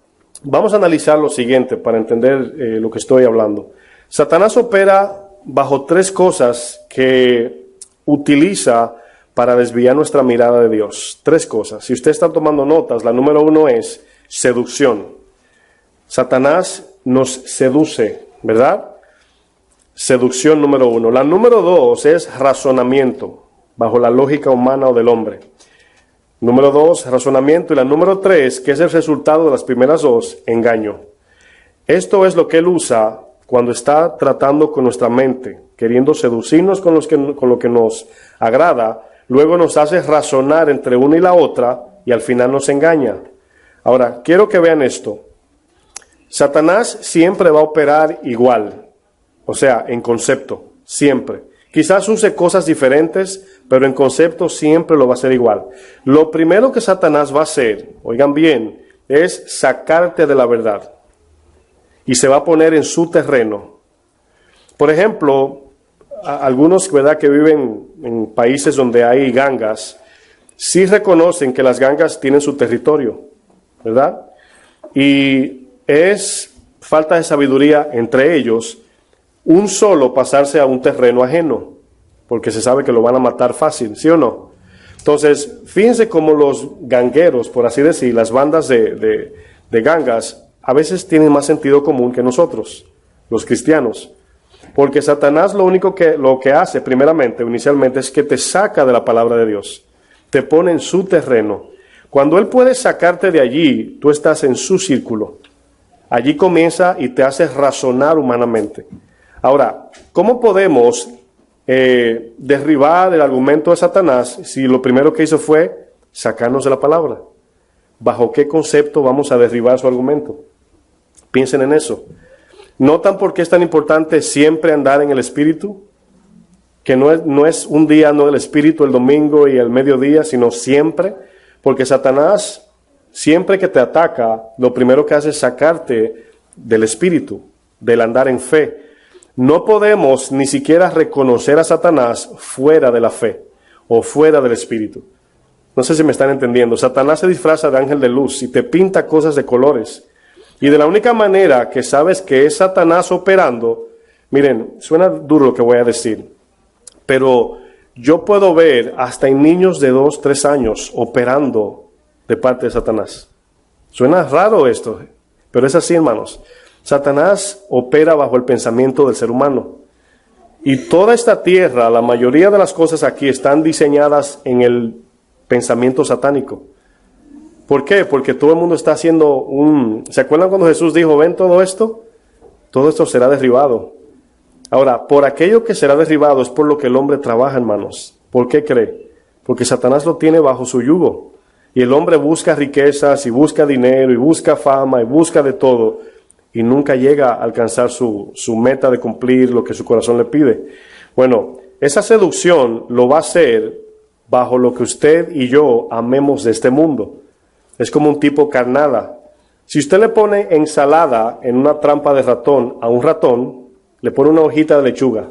vamos a analizar lo siguiente para entender lo que estoy hablando. Satanás opera bajo tres cosas que utiliza para desviar nuestra mirada de Dios. Tres cosas. Si usted está tomando notas, la número 1 es seducción. Satanás nos seduce, ¿verdad? Seducción número 1. La número 2 es razonamiento, bajo la lógica humana o del hombre. Número 2, razonamiento. Y la número 3, que es el resultado de las primeras dos, engaño. Esto es lo que él usa cuando está tratando con nuestra mente, queriendo seducirnos con lo que nos agrada, luego nos hace razonar entre una y la otra y al final nos engaña. Ahora, quiero que vean esto. Satanás siempre va a operar igual, o sea, en concepto, siempre. Quizás use cosas diferentes, pero en concepto siempre lo va a hacer igual. Lo primero que Satanás va a hacer, oigan bien, es sacarte de la verdad. Y se va a poner en su terreno. Por ejemplo, algunos, ¿verdad?, que viven en países donde hay gangas, sí reconocen que las gangas tienen su territorio, ¿verdad? Y es falta de sabiduría entre ellos un solo pasarse a un terreno ajeno, porque se sabe que lo van a matar fácil, ¿sí o no? Entonces, fíjense cómo los gangueros, por así decir, las bandas de gangas, a veces tienen más sentido común que nosotros, los cristianos. Porque Satanás lo que hace primeramente, inicialmente, es que te saca de la palabra de Dios, te pone en su terreno. Cuando él puede sacarte de allí, tú estás en su círculo. Allí comienza y te hace razonar humanamente. Ahora, ¿cómo podemos derribar el argumento de Satanás si lo primero que hizo fue sacarnos de la palabra? ¿Bajo qué concepto vamos a derribar su argumento? Piensen en eso. ¿Notan por qué es tan importante siempre andar en el Espíritu? Que no es un día, no el Espíritu, el domingo y el mediodía, sino siempre. Porque Satanás, siempre que te ataca, lo primero que hace es sacarte del Espíritu, del andar en fe. No podemos ni siquiera reconocer a Satanás fuera de la fe o fuera del Espíritu. No sé si me están entendiendo. Satanás se disfraza de ángel de luz y te pinta cosas de colores. Y de la única manera que sabes que es Satanás operando, miren, suena duro lo que voy a decir, pero yo puedo ver hasta en niños de 2, 3 años operando de parte de Satanás. Suena raro esto, pero es así, hermanos. Satanás opera bajo el pensamiento del ser humano. Y toda esta tierra, la mayoría de las cosas aquí están diseñadas en el pensamiento satánico. ¿Por qué? Porque todo el mundo está haciendo ¿Se acuerdan cuando Jesús dijo, ven todo esto? Todo esto será derribado. Ahora, por aquello que será derribado es por lo que el hombre trabaja, hermanos. ¿Por qué cree? Porque Satanás lo tiene bajo su yugo. Y el hombre busca riquezas, y busca dinero, y busca fama, y busca de todo. Y nunca llega a alcanzar su meta de cumplir lo que su corazón le pide. Bueno, esa seducción lo va a hacer bajo lo que usted y yo amemos de este mundo. Es como un tipo carnada. Si usted le pone ensalada en una trampa de ratón a un ratón, le pone una hojita de lechuga,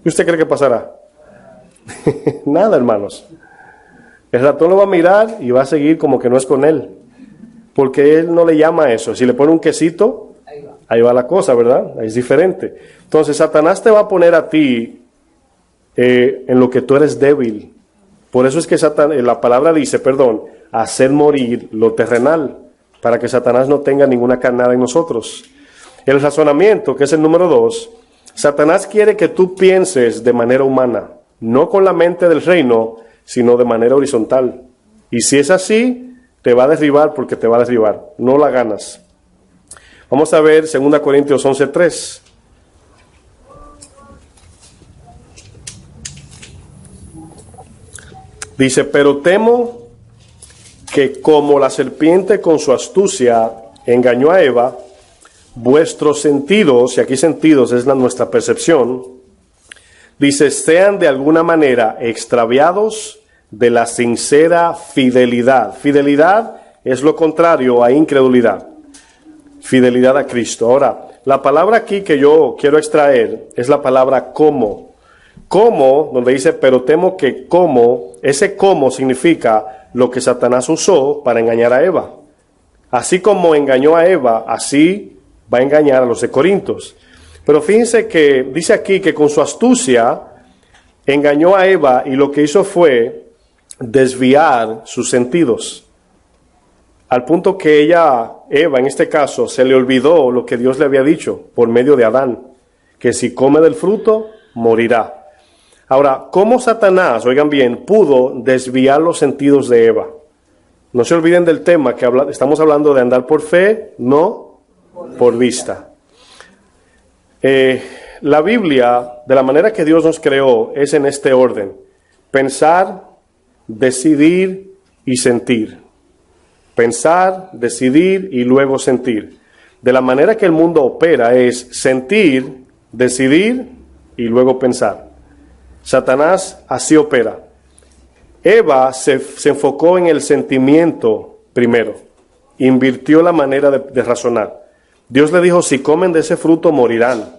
¿y usted cree que pasará? Nada, hermanos. El ratón lo va a mirar y va a seguir como que no es con él, porque él no le llama a eso. Si le pone un quesito, ahí va la cosa, ¿verdad? Ahí es diferente. Entonces Satanás te va a poner a ti en lo que tú eres débil. Por eso es que la palabra dice, hacer morir lo terrenal, para que Satanás no tenga ninguna carnada en nosotros. El razonamiento, que es el número 2, Satanás quiere que tú pienses de manera humana, no con la mente del reino, sino de manera horizontal. Y si es así, te va a derribar porque te va a derribar, no la ganas. Vamos a ver 2 Corintios 11:3. Dice, pero temo que como la serpiente con su astucia engañó a Eva, vuestros sentidos, y aquí sentidos es nuestra percepción, dice, sean de alguna manera extraviados de la sincera fidelidad. Fidelidad es lo contrario a incredulidad. Fidelidad a Cristo. Ahora, la palabra aquí que yo quiero extraer es la palabra como. Como, donde dice, pero temo que como, ese como significa lo que Satanás usó para engañar a Eva. Así como engañó a Eva, así va a engañar a los de Corintios. Pero fíjense que dice aquí que con su astucia engañó a Eva y lo que hizo fue desviar sus sentidos. Al punto que Eva en este caso, se le olvidó lo que Dios le había dicho por medio de Adán, que si come del fruto, morirá. Ahora, ¿cómo Satanás, oigan bien, pudo desviar los sentidos de Eva? No se olviden del tema que estamos hablando de andar por fe, no por vista. La Biblia, de la manera que Dios nos creó, es en este orden: pensar, decidir y sentir. Pensar, decidir y luego sentir. De la manera que el mundo opera es sentir, decidir y luego pensar. Satanás así opera. Eva se enfocó en el sentimiento primero, invirtió la manera de razonar. Dios le dijo, si comen de ese fruto morirán.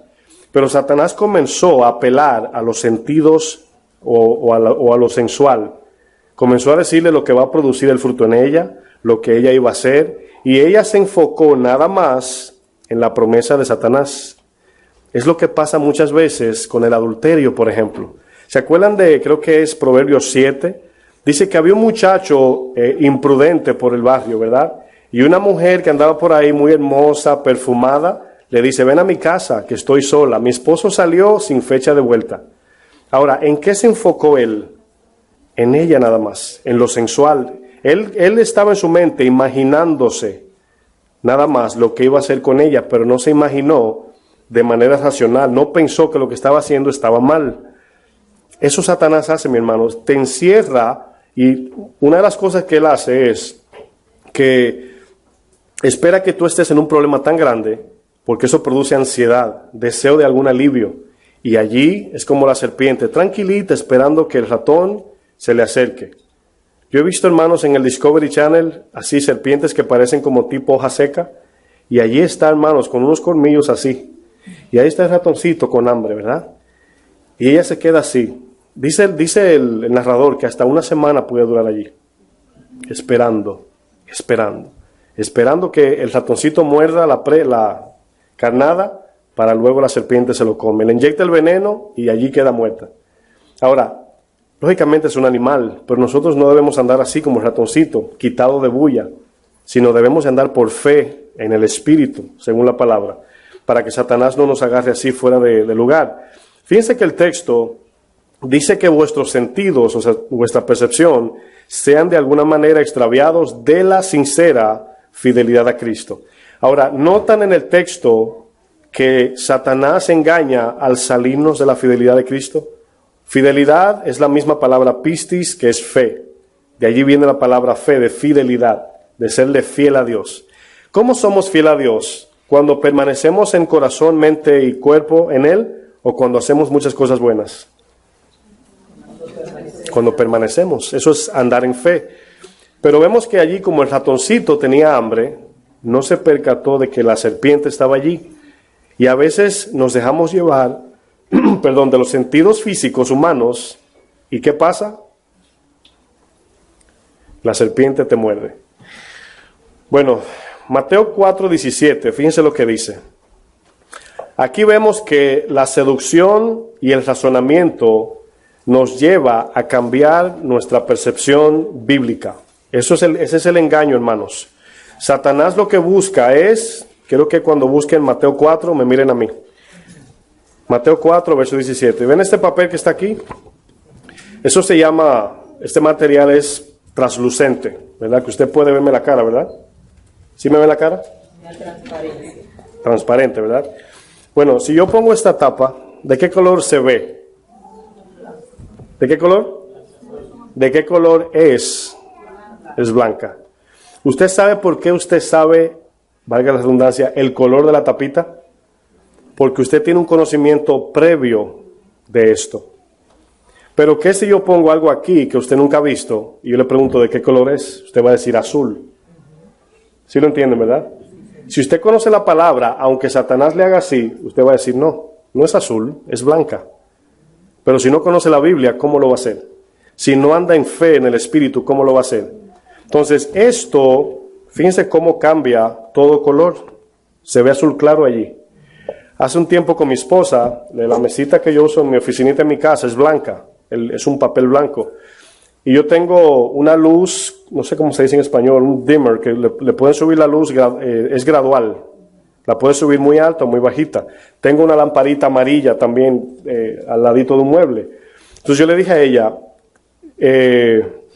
Pero Satanás comenzó a apelar a los sentidos o a lo sensual. Comenzó a decirle lo que va a producir el fruto en ella, lo que ella iba a hacer, y ella se enfocó nada más en la promesa de Satanás. Es lo que pasa muchas veces con el adulterio, por ejemplo. ¿Se acuerdan de, creo que es Proverbios 7? Dice que había un muchacho imprudente por el barrio, ¿verdad? Y una mujer que andaba por ahí muy hermosa, perfumada, le dice, ven a mi casa, que estoy sola. Mi esposo salió sin fecha de vuelta. Ahora, ¿en qué se enfocó él? En ella nada más, en lo sensual. Él estaba en su mente imaginándose nada más lo que iba a hacer con ella, pero no se imaginó de manera racional, no pensó que lo que estaba haciendo estaba mal. Eso Satanás hace, mi hermano, te encierra, y una de las cosas que él hace es que espera que tú estés en un problema tan grande, porque eso produce ansiedad, deseo de algún alivio, y allí es como la serpiente, tranquilita, esperando que el ratón se le acerque. Yo he visto, hermanos, en el Discovery Channel, así serpientes que parecen como tipo hoja seca, y allí está, hermanos, con unos colmillos así, y ahí está el ratoncito con hambre, ¿verdad? Y ella se queda así. Dice el narrador que hasta una semana puede durar allí, esperando que el ratoncito muerda la carnada, para luego la serpiente se lo come. Le inyecta el veneno y allí queda muerta. Ahora, lógicamente es un animal, pero nosotros no debemos andar así como el ratoncito, quitado de bulla, sino debemos andar por fe en el Espíritu, según la palabra, para que Satanás no nos agarre así fuera de lugar. Fíjense que el texto dice que vuestros sentidos, o sea, vuestra percepción, sean de alguna manera extraviados de la sincera fidelidad a Cristo. Ahora, notan en el texto que Satanás engaña al salirnos de la fidelidad de Cristo. Fidelidad es la misma palabra pistis, que es fe. De allí viene la palabra fe, de fidelidad, de serle fiel a Dios. ¿Cómo somos fiel a Dios? ¿Cuando permanecemos en corazón, mente y cuerpo en Él? ¿O cuando hacemos muchas cosas buenas? Cuando permanecemos. Eso es andar en fe. Pero vemos que allí, como el ratoncito tenía hambre, no se percató de que la serpiente estaba allí. Y a veces nos dejamos llevar, de los sentidos físicos humanos. ¿Y qué pasa? La serpiente te muerde. Bueno, Mateo 4:17, fíjense lo que dice. Aquí vemos que la seducción y el razonamiento nos lleva a cambiar nuestra percepción bíblica. Ese es el engaño, hermanos. Satanás lo que busca es, quiero que cuando busquen Mateo 4 me miren a mí. Mateo 4, verso 17. ¿Ven este papel que está aquí? Eso se llama, este material es translucente, ¿verdad? Que usted puede verme la cara, ¿verdad? ¿Sí me ve la cara? Transparente. Transparente, ¿verdad? Bueno, si yo pongo esta tapa, ¿de qué color se ve? ¿De qué color? ¿De qué color es? Es blanca. ¿Usted sabe por qué usted sabe, valga la redundancia, el color de la tapita? Porque usted tiene un conocimiento previo de esto. Pero ¿qué si yo pongo algo aquí que usted nunca ha visto y yo le pregunto de qué color es? Usted va a decir azul. ¿Sí lo entienden, verdad? Si usted conoce la palabra, aunque Satanás le haga así, usted va a decir no, no es azul, es blanca. Pero si no conoce la Biblia, ¿cómo lo va a hacer? Si no anda en fe en el Espíritu, ¿cómo lo va a hacer? Entonces esto, fíjense cómo cambia todo color. Se ve azul claro allí. Hace un tiempo con mi esposa, la mesita que yo uso en mi oficinita en mi casa es blanca, es un papel blanco. Y yo tengo una luz, no sé cómo se dice en español, un dimmer, que le pueden subir la luz, es gradual. La puede subir muy alta o muy bajita. Tengo una lamparita amarilla también al ladito de un mueble. Entonces yo le dije a ella,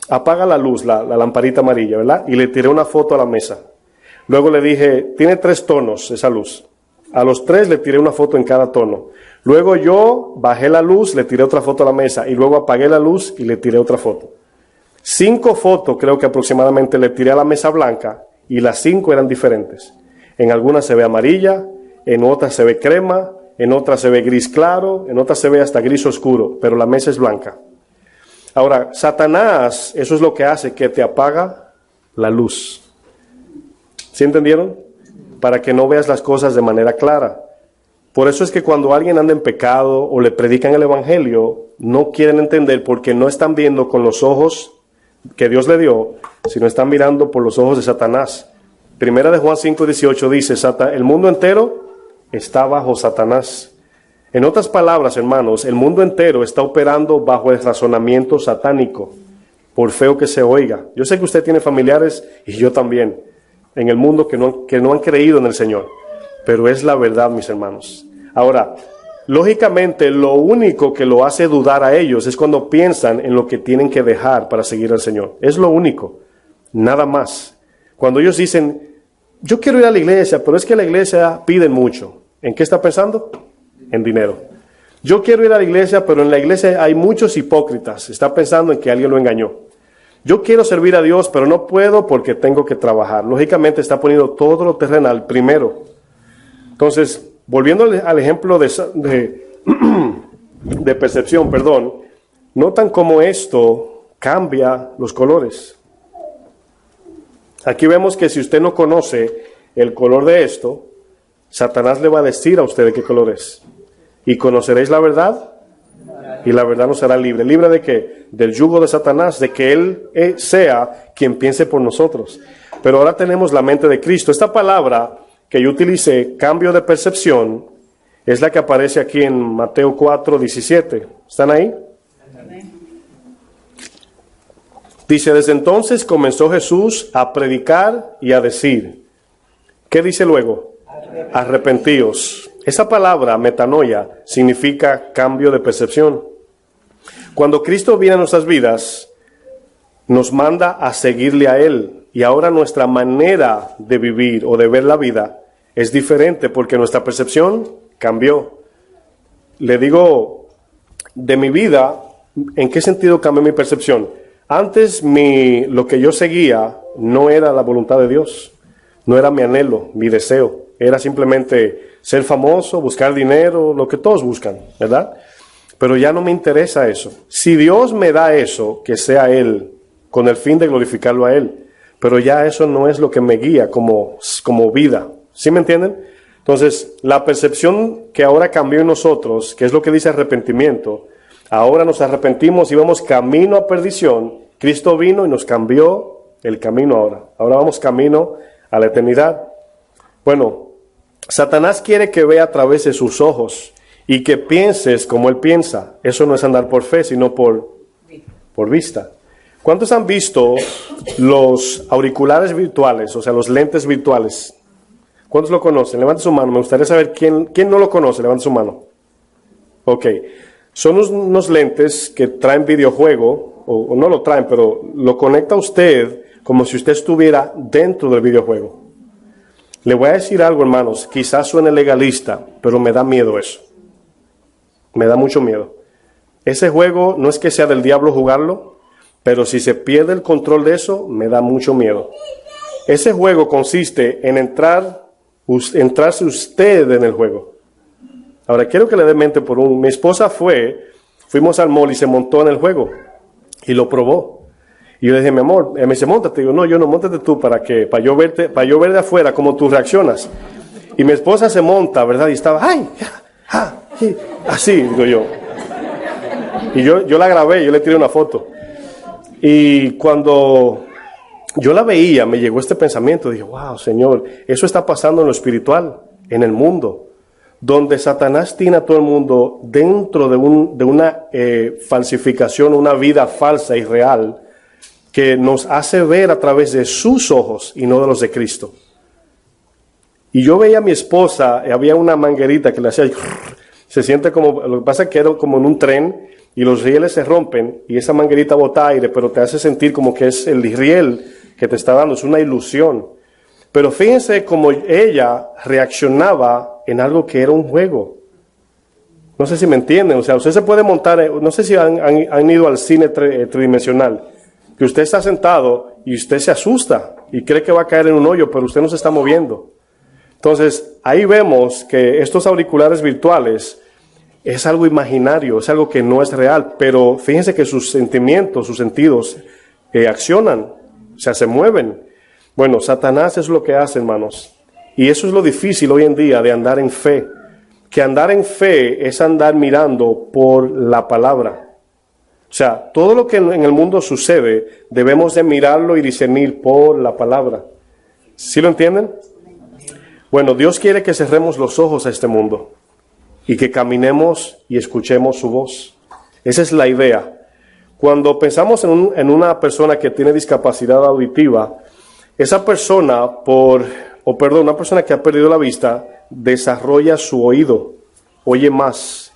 apaga la luz, la lamparita amarilla, ¿verdad? Y le tiré una foto a la mesa. Luego le dije, tiene 3 tonos esa luz. A los 3 le tiré una foto en cada tono. Luego yo bajé la luz, le tiré otra foto a la mesa y luego apagué la luz y le tiré otra foto. 5 fotos creo que aproximadamente le tiré a la mesa blanca y las 5 eran diferentes. En algunas se ve amarilla, en otras se ve crema, en otras se ve gris claro, en otras se ve hasta gris oscuro, pero la mesa es blanca. Ahora, Satanás, eso es lo que hace, que te apaga la luz. ¿Sí entendieron? Para que no veas las cosas de manera clara. Por eso es que cuando alguien anda en pecado o le predican el evangelio, no quieren entender porque no están viendo con los ojos que Dios le dio, sino están mirando por los ojos de Satanás. Primera de Juan 5:18 dice, el mundo entero está bajo Satanás. En otras palabras, hermanos, el mundo entero está operando bajo el razonamiento satánico, por feo que se oiga. Yo sé que usted tiene familiares, y yo también, en el mundo que no han creído en el Señor, pero es la verdad, mis hermanos. Ahora, lógicamente, lo único que lo hace dudar a ellos es cuando piensan en lo que tienen que dejar para seguir al Señor. Es lo único, nada más. Cuando ellos dicen, yo quiero ir a la iglesia, pero es que la iglesia pide mucho. ¿En qué está pensando? En dinero. Yo quiero ir a la iglesia, pero en la iglesia hay muchos hipócritas. Está pensando en que alguien lo engañó. Yo quiero servir a Dios, pero no puedo porque tengo que trabajar. Lógicamente está poniendo todo lo terrenal primero. Entonces, volviendo al ejemplo de percepción, notan cómo esto cambia los colores. Aquí vemos que si usted no conoce el color de esto, Satanás le va a decir a usted de qué color es. Y conoceréis la verdad, y la verdad nos hará libre. ¿Libre de qué? Del yugo de Satanás, de que Él sea quien piense por nosotros. Pero ahora tenemos la mente de Cristo. Esta palabra que yo utilicé, cambio de percepción, es la que aparece aquí en Mateo 4:17. ¿Están ahí? Dice, desde entonces comenzó Jesús a predicar y a decir. ¿Qué dice luego? Arrepentíos. Esa palabra, metanoia, significa cambio de percepción. Cuando Cristo viene a nuestras vidas, nos manda a seguirle a Él. Y ahora nuestra manera de vivir o de ver la vida es diferente porque nuestra percepción cambió. Le digo, de mi vida, ¿en qué sentido cambió mi percepción? Antes lo que yo seguía no era la voluntad de Dios, no era mi anhelo, mi deseo, era simplemente ser famoso, buscar dinero, lo que todos buscan, ¿verdad? Pero ya no me interesa eso. Si Dios me da eso, que sea Él, con el fin de glorificarlo a Él, pero ya eso no es lo que me guía como vida, ¿sí me entienden? Entonces, la percepción que ahora cambió en nosotros, que es lo que dice arrepentimiento, ahora nos arrepentimos y vamos camino a perdición. Cristo vino y nos cambió el camino ahora. Ahora vamos camino a la eternidad. Bueno, Satanás quiere que vea a través de sus ojos y que pienses como él piensa. Eso no es andar por fe, sino por vista. ¿Cuántos han visto los auriculares virtuales, o sea, los lentes virtuales? ¿Cuántos lo conocen? Levante su mano. Me gustaría saber quién no lo conoce. Levante su mano. Ok. Son unos lentes que traen videojuego, o no lo traen, pero lo conecta a usted como si usted estuviera dentro del videojuego. Le voy a decir algo, hermanos. Quizás suene legalista, pero me da miedo eso. Me da mucho miedo. Ese juego no es que sea del diablo jugarlo, pero si se pierde el control de eso, me da mucho miedo. Ese juego consiste en entrarse usted en el juego. Ahora, quiero que le dé mente por mi esposa fuimos al mall y se montó en el juego y lo probó. Y yo le dije, mi amor, me dice, móntate. Digo, no, yo no, móntate tú para yo ver de afuera cómo tú reaccionas. Y mi esposa se monta, ¿verdad? Y estaba, ¡ay! Así, digo yo. Y yo la grabé, yo le tiré una foto. Y cuando yo la veía, me llegó este pensamiento. Dije, wow, Señor, eso está pasando en lo espiritual, en el mundo, donde Satanás tiene a todo el mundo dentro de una falsificación, una vida falsa y real, que nos hace ver a través de sus ojos y no de los de Cristo. Y yo veía a mi esposa, había una manguerita que le hacía, se siente como, lo que pasa es que era como en un tren, y los rieles se rompen, y esa manguerita bota aire, pero te hace sentir como que es el riel que te está dando, es una ilusión. Pero fíjense cómo ella reaccionaba en algo que era un juego. No sé si me entienden, o sea, usted se puede montar, no sé si han ido al cine tridimensional, que usted está sentado y usted se asusta y cree que va a caer en un hoyo, pero usted no se está moviendo. Entonces, ahí vemos que estos auriculares virtuales es algo imaginario, es algo que no es real, pero fíjense que sus sentimientos, sus sentidos accionan, o sea, se mueven. Bueno, Satanás es lo que hace, hermanos, y eso es lo difícil hoy en día de andar en fe, que andar en fe es andar mirando por la palabra. O sea, todo lo que en el mundo sucede, debemos de mirarlo y discernir por la palabra. ¿Sí lo entienden? Bueno, Dios quiere que cerremos los ojos a este mundo y que caminemos y escuchemos su voz. Esa es la idea. Cuando pensamos en una persona que tiene discapacidad auditiva, esa persona, una persona que ha perdido la vista, desarrolla su oído, oye más.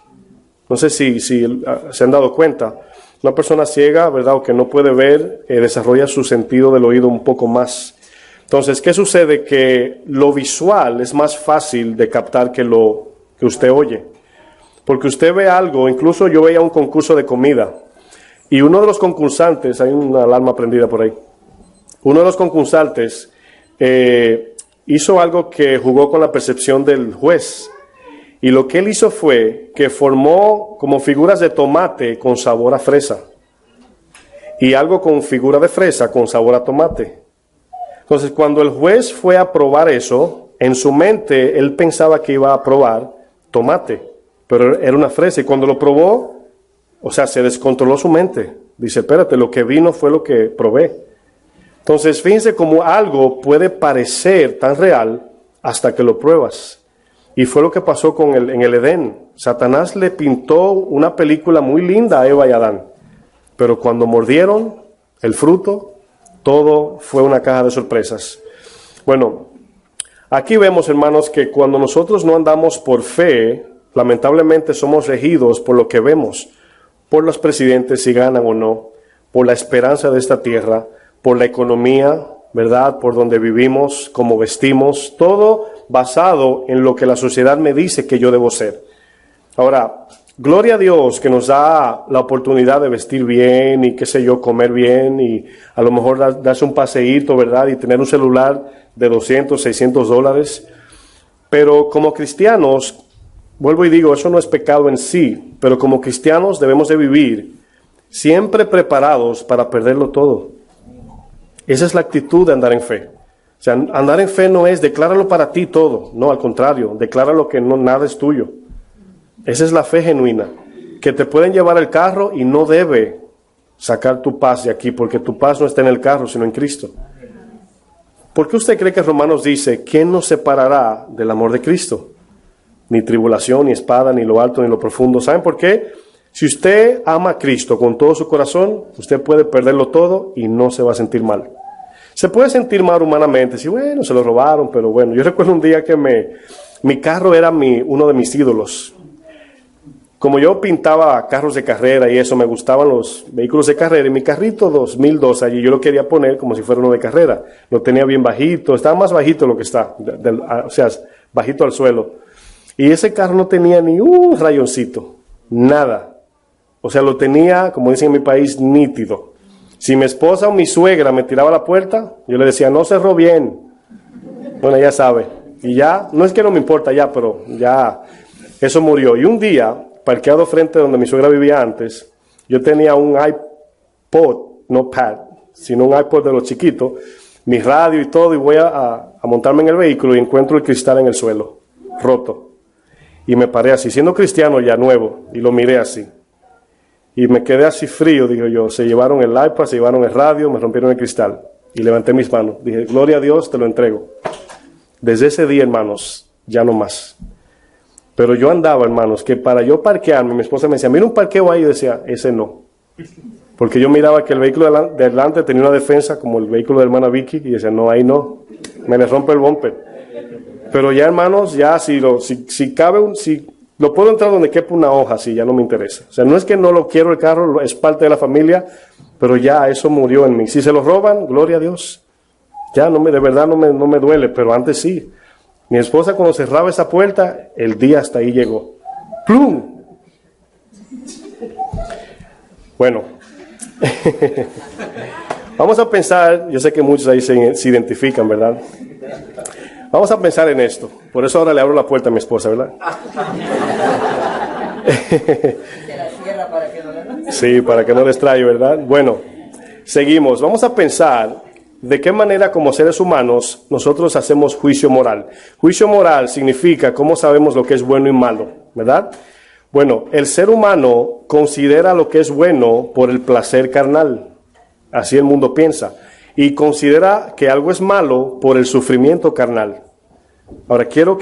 No sé si se han dado cuenta. Una persona ciega, ¿verdad?, o que no puede ver, desarrolla su sentido del oído un poco más. Entonces, ¿qué sucede? Que lo visual es más fácil de captar que lo que usted oye. Porque usted ve algo, incluso yo veía un concurso de comida, y uno de los concursantes, hay una alarma prendida por ahí, uno de los concursantes hizo algo que jugó con la percepción del juez. Y lo que él hizo fue que formó como figuras de tomate con sabor a fresa. Y algo con figura de fresa con sabor a tomate. Entonces, cuando el juez fue a probar eso, en su mente él pensaba que iba a probar tomate, pero era una fresa. Y cuando lo probó, o sea, se descontroló su mente. Dice, espérate, lo que vino fue lo que probé. Entonces, fíjense cómo algo puede parecer tan real hasta que lo pruebas. Y fue lo que pasó en el Edén. Satanás le pintó una película muy linda a Eva y Adán. Pero cuando mordieron el fruto, todo fue una caja de sorpresas. Bueno, Aquí vemos, hermanos, que cuando nosotros no andamos por fe, lamentablemente somos regidos por lo que vemos, por los presidentes si ganan o no, por la esperanza de esta tierra, por la economía, ¿verdad? Por donde vivimos, cómo vestimos, todo basado en lo que la sociedad me dice que yo debo ser. Ahora, gloria a Dios que nos da la oportunidad de vestir bien y qué sé yo, comer bien y a lo mejor darse un paseíto, ¿verdad? Y tener un celular de 200, 600 dólares. Pero como cristianos, vuelvo y digo, eso no es pecado en sí, pero como cristianos debemos de vivir siempre preparados para perderlo todo. Esa es la actitud de andar en fe. O sea, andar en fe no es decláralo para ti todo, no, al contrario, decláralo que no, nada es tuyo. Esa es la fe genuina, que te pueden llevar el carro y no debe sacar tu paz de aquí, porque tu paz no está en el carro, sino en Cristo. ¿Por qué usted cree que Romanos dice, ¿quién nos separará del amor de Cristo? Ni tribulación, ni espada, ni lo alto, ni lo profundo. ¿Saben por qué? Si usted ama a Cristo con todo su corazón, usted puede perderlo todo y no se va a sentir mal. Se puede sentir mal humanamente, si bueno, se lo robaron, pero bueno. Yo recuerdo un día que mi carro era uno de mis ídolos. Como yo pintaba carros de carrera y eso, me gustaban los vehículos de carrera, y mi carrito 2002 allí, yo lo quería poner como si fuera uno de carrera. Lo tenía bien bajito, estaba más bajito de lo que está, o sea, bajito al suelo. Y ese carro no tenía ni un rayoncito, nada. O sea, lo tenía, como dicen en mi país, nítido. Si mi esposa o mi suegra me tiraba a la puerta, yo le decía, no cerró bien. Bueno, ya sabe. Y ya, no es que no me importa ya, pero ya, eso murió. Y un día, parqueado frente a donde mi suegra vivía antes, yo tenía un iPod, no pad, sino un iPod de los chiquitos, mi radio y todo, y voy a montarme en el vehículo y encuentro el cristal en el suelo, roto. Y me paré así, siendo cristiano ya nuevo, y lo miré así. Y me quedé así frío, digo yo, se llevaron el iPad, se llevaron el radio, me rompieron el cristal. Y levanté mis manos, dije, gloria a Dios, te lo entrego. Desde ese día, hermanos, ya no más. Pero yo andaba, hermanos, que para yo parquearme, mi esposa me decía, mira un parqueo ahí, y decía, ese no. Porque yo miraba que el vehículo de adelante tenía una defensa como el vehículo de hermana Vicky, y decía, no, ahí no, me le rompe el bumper. Pero ya, hermanos, ya si lo puedo entrar donde quepa una hoja, sí, ya no me interesa. O sea, no es que no lo quiero el carro, es parte de la familia, pero ya eso murió en mí. Si se lo roban, gloria a Dios. Ya de verdad no me duele, pero antes sí. Mi esposa cuando cerraba esa puerta, el día hasta ahí llegó. ¡Plum! Bueno, vamos a pensar, yo sé que muchos ahí se identifican, ¿verdad? Vamos a pensar en esto. Por eso ahora le abro la puerta a mi esposa, ¿verdad? Sí, para que no les traiga, ¿verdad? Bueno, seguimos. Vamos a pensar de qué manera como seres humanos nosotros hacemos juicio moral. Juicio moral significa cómo sabemos lo que es bueno y malo, ¿verdad? Bueno, el ser humano considera lo que es bueno por el placer carnal. Así el mundo piensa. Y considera que algo es malo por el sufrimiento carnal. Ahora, quiero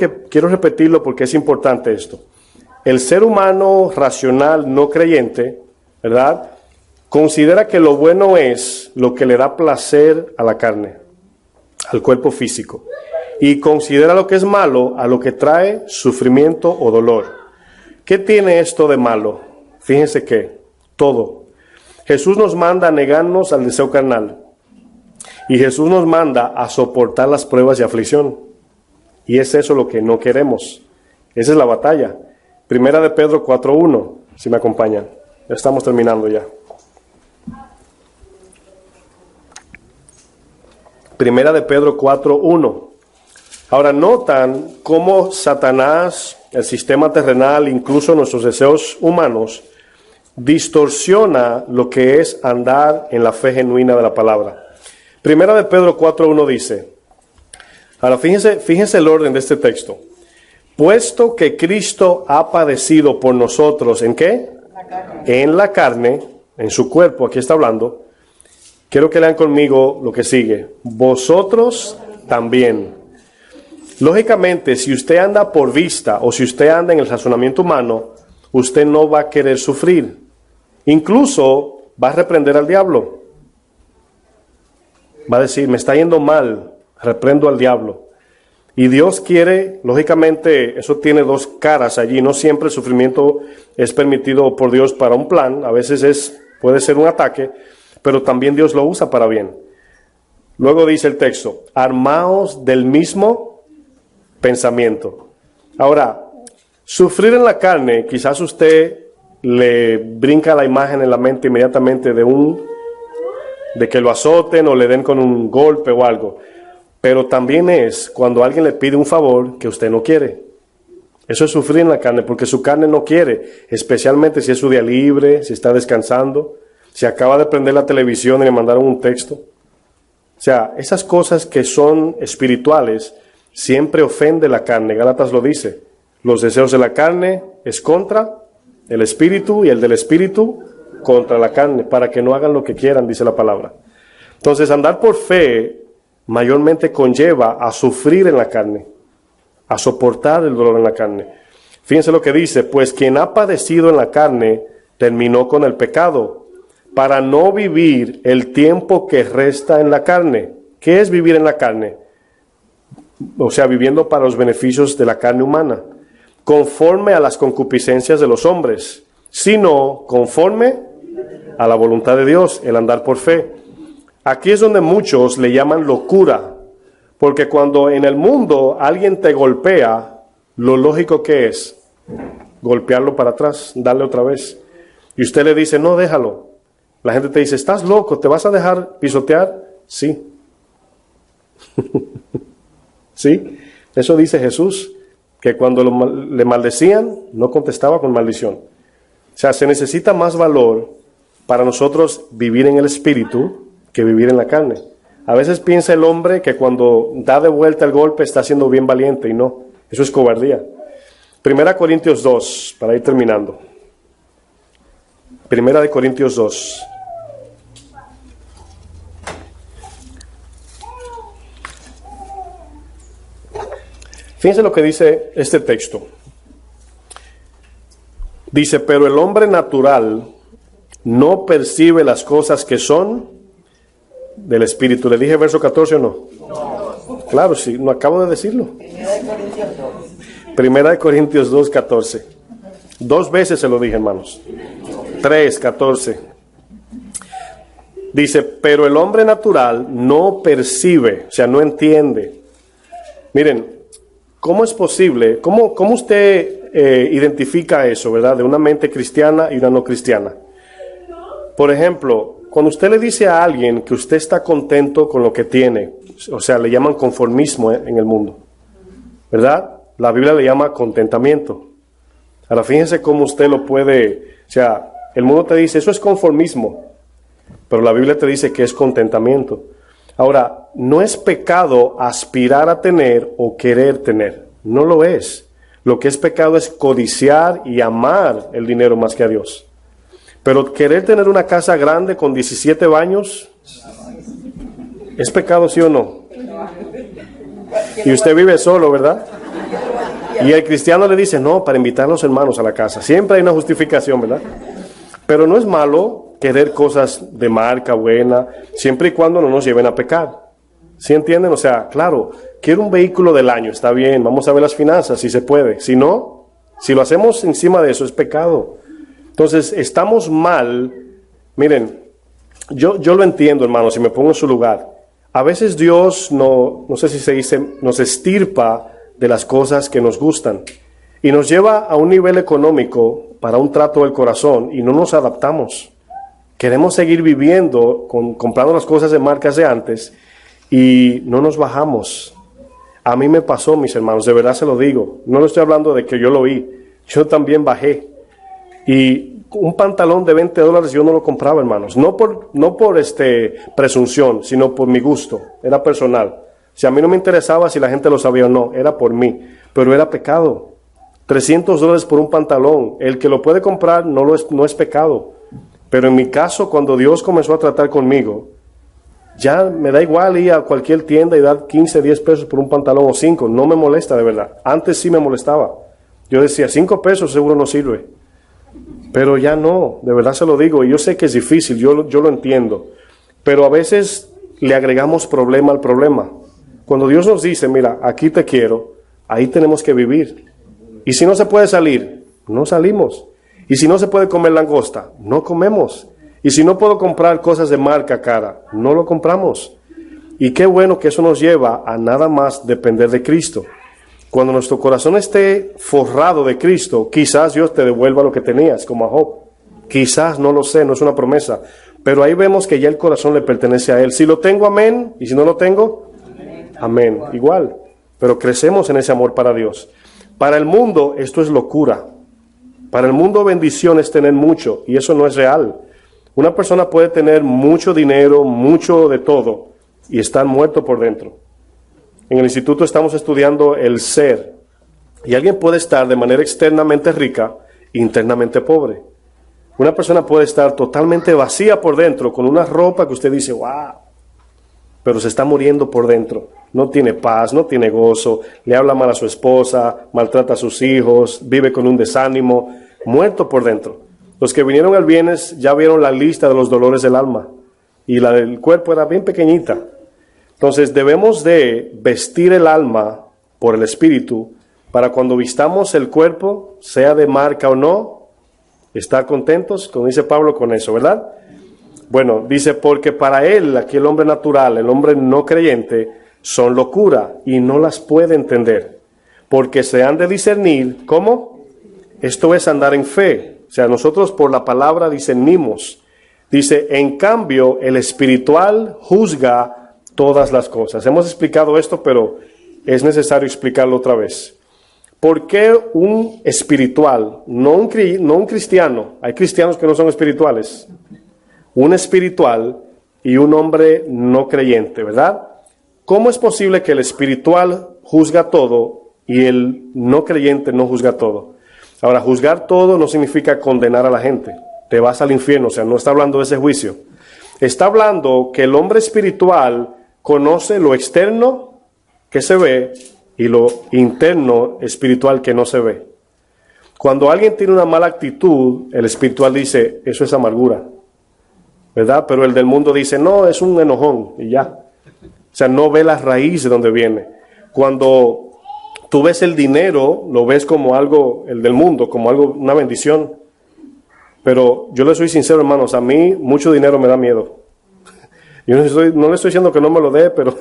repetirlo porque es importante esto. El ser humano racional, no creyente, ¿verdad?, considera que lo bueno es lo que le da placer a la carne, al cuerpo físico. Y considera lo que es malo a lo que trae sufrimiento o dolor. ¿Qué tiene esto de malo? Fíjense que todo. Jesús nos manda a negarnos al deseo carnal. Y Jesús nos manda a soportar las pruebas y aflicción. Y es eso lo que no queremos. Esa es la batalla. Primera de Pedro 4:1, si me acompañan. Estamos terminando ya. Primera de Pedro 4:1. Ahora notan cómo Satanás, el sistema terrenal, incluso nuestros deseos humanos, distorsiona lo que es andar en la fe genuina de la palabra. Primera de Pedro 4:1 dice, ahora fíjense el orden de este texto. Puesto que Cristo ha padecido por nosotros, ¿en qué? En la carne, en su cuerpo, aquí está hablando. Quiero que lean conmigo lo que sigue. Vosotros también. Lógicamente, si usted anda por vista o si usted anda en el razonamiento humano, usted no va a querer sufrir. Incluso va a reprender al diablo. Va a decir, me está yendo mal, reprendo al diablo. Y Dios quiere, lógicamente, eso tiene dos caras allí. No siempre el sufrimiento es permitido por Dios para un plan. A veces puede ser un ataque, pero también Dios lo usa para bien. Luego dice el texto, armaos del mismo pensamiento. Ahora, sufrir en la carne, quizás usted le brinca la imagen en la mente inmediatamente de que lo azoten o le den con un golpe o algo. Pero también es cuando alguien le pide un favor que usted no quiere. Eso es sufrir en la carne, porque su carne no quiere, especialmente si es su día libre, si está descansando, si acaba de prender la televisión y le mandaron un texto. O sea, esas cosas que son espirituales siempre ofende la carne. Gálatas lo dice. Los deseos de la carne es contra el espíritu y el del espíritu contra la carne, para que no hagan lo que quieran, dice la palabra. Entonces, andar por fe mayormente conlleva a sufrir en la carne, a soportar el dolor en la carne. Fíjense lo que dice, pues quien ha padecido en la carne terminó con el pecado, para no vivir el tiempo que resta en la carne. ¿Qué es vivir en la carne? O sea, viviendo para los beneficios de la carne humana, conforme a las concupiscencias de los hombres, sino conforme a la voluntad de Dios, el andar por fe. Aquí es donde muchos le llaman locura, porque cuando en el mundo alguien te golpea, lo lógico que es golpearlo para atrás, darle otra vez. Y usted le dice, no, déjalo. La gente te dice, ¿estás loco? ¿Te vas a dejar pisotear? Sí. Sí, eso dice Jesús, que cuando le maldecían, no contestaba con maldición. O sea, se necesita más valor para nosotros vivir en el espíritu que vivir en la carne. A veces piensa el hombre que cuando da de vuelta el golpe está siendo bien valiente, y no, eso es cobardía. 1 Corintios 2, para ir terminando. 1 Corintios 2. Fíjense lo que dice este texto. Dice, pero el hombre natural no percibe las cosas que son del Espíritu. ¿Le dije verso 14 o no? No. Claro, sí, no acabo de decirlo. 1 Corintios 2, 14. 2 veces se lo dije, hermanos. 3, 14. Dice, pero el hombre natural no percibe, o sea, no entiende. Miren, ¿cómo es posible? ¿Cómo usted identifica eso, verdad? De una mente cristiana y una no cristiana. Por ejemplo, cuando usted le dice a alguien que usted está contento con lo que tiene, o sea, le llaman conformismo en el mundo, ¿verdad? La Biblia le llama contentamiento. Ahora, fíjense cómo usted lo puede, o sea, el mundo te dice, eso es conformismo, pero la Biblia te dice que es contentamiento. Ahora, no es pecado aspirar a tener o querer tener, no lo es. Lo que es pecado es codiciar y amar el dinero más que a Dios. Pero querer tener una casa grande con 17 baños, ¿es pecado, sí o no? Y usted vive solo, ¿verdad? Y el cristiano le dice, no, para invitar a los hermanos a la casa. Siempre hay una justificación, ¿verdad? Pero no es malo querer cosas de marca buena, siempre y cuando no nos lleven a pecar. ¿Sí entienden? O sea, claro, quiero un vehículo del año, está bien, vamos a ver las finanzas, si se puede. Si no, si lo hacemos encima de eso, es pecado. Entonces, estamos mal. Miren, yo lo entiendo, hermano, si me pongo en su lugar. A veces Dios, no sé si se dice, nos estirpa de las cosas que nos gustan y nos lleva a un nivel económico para un trato del corazón y no nos adaptamos. Queremos seguir viviendo, comprando las cosas de marcas de antes y no nos bajamos. A mí me pasó, mis hermanos, de verdad se lo digo. No le estoy hablando de que yo lo oí. Yo también bajé. Y un pantalón de $20 yo no lo compraba, hermanos. No por presunción, sino por mi gusto. Era personal. Si a mí no me interesaba si la gente lo sabía o no, era por mí. Pero era pecado. $300 por un pantalón. El que lo puede comprar no es pecado. Pero en mi caso, cuando Dios comenzó a tratar conmigo, ya me da igual ir a cualquier tienda y dar 15, 10 pesos por un pantalón o 5. No me molesta de verdad. Antes sí me molestaba. Yo decía, 5 pesos seguro no sirve. Pero ya no, de verdad se lo digo. Y yo sé que es difícil, yo lo entiendo. Pero a veces le agregamos problema al problema. Cuando Dios nos dice, mira, aquí te quiero, ahí tenemos que vivir. Y si no se puede salir, no salimos. Y si no se puede comer langosta, no comemos. Y si no puedo comprar cosas de marca cara, no lo compramos. Y qué bueno que eso nos lleva a nada más depender de Cristo. Cuando nuestro corazón esté forrado de Cristo, quizás Dios te devuelva lo que tenías, como a Job. Quizás, no lo sé, no es una promesa. Pero ahí vemos que ya el corazón le pertenece a Él. Si lo tengo, amén. Y si no lo tengo, amén. Igual. Pero crecemos en ese amor para Dios. Para el mundo esto es locura. Para el mundo bendición es tener mucho. Y eso no es real. Una persona puede tener mucho dinero, mucho de todo, y estar muerto por dentro. En el instituto estamos estudiando el ser. Y alguien puede estar de manera externamente rica, internamente pobre. Una persona puede estar totalmente vacía por dentro, con una ropa que usted dice, wow, pero se está muriendo por dentro. No tiene paz, no tiene gozo, le habla mal a su esposa, maltrata a sus hijos, vive con un desánimo, muerto por dentro. Los que vinieron al viernes ya vieron la lista de los dolores del alma, y la del cuerpo era bien pequeñita. Entonces debemos de vestir el alma por el Espíritu, para cuando vistamos el cuerpo, sea de marca o no, estar contentos, como dice Pablo, con eso, ¿verdad? Bueno, dice, porque para él, aquí el hombre natural, el hombre no creyente, son locura y no las puede entender, porque se han de discernir, ¿cómo? Esto es andar en fe. O sea, nosotros por la palabra discernimos. Dice, en cambio, el espiritual juzga todas las cosas. Hemos explicado esto, pero es necesario explicarlo otra vez. ¿Por qué un espiritual, no un cristiano? Hay cristianos que no son espirituales. Un espiritual y un hombre no creyente, ¿verdad? ¿Cómo es posible que el espiritual juzga todo y el no creyente no juzga todo? Ahora, juzgar todo no significa condenar a la gente. Te vas al infierno, o sea, no está hablando de ese juicio. Está hablando que el hombre espiritual conoce lo externo que se ve y lo interno espiritual que no se ve. Cuando alguien tiene una mala actitud, el espiritual dice, eso es amargura, ¿verdad? Pero el del mundo dice, no, es un enojón y ya. O sea, no ve la raíz de donde viene. Cuando tú ves el dinero, lo ves como algo, el del mundo, como algo, una bendición. Pero yo le soy sincero, hermanos, a mí mucho dinero me da miedo. Yo no le estoy diciendo que no me lo dé, pero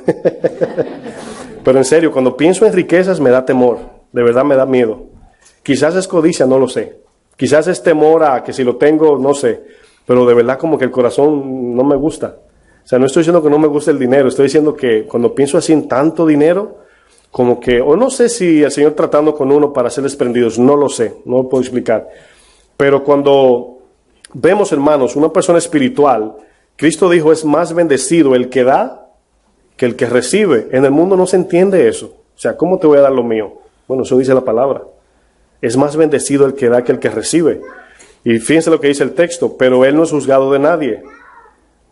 pero en serio, cuando pienso en riquezas me da temor, de verdad me da miedo. Quizás es codicia, no lo sé. Quizás es temor a que si lo tengo, no sé. Pero de verdad como que el corazón no me gusta. O sea, no estoy diciendo que no me gusta el dinero, estoy diciendo que cuando pienso así en tanto dinero, como que, o no sé si el Señor tratando con uno para ser desprendidos, no lo sé, no lo puedo explicar. Pero cuando vemos, hermanos, una persona espiritual, Cristo dijo, es más bendecido el que da que el que recibe. En el mundo no se entiende eso. O sea, ¿cómo te voy a dar lo mío? Bueno, eso dice la palabra. Es más bendecido el que da que el que recibe. Y fíjense lo que dice el texto, pero Él no es juzgado de nadie.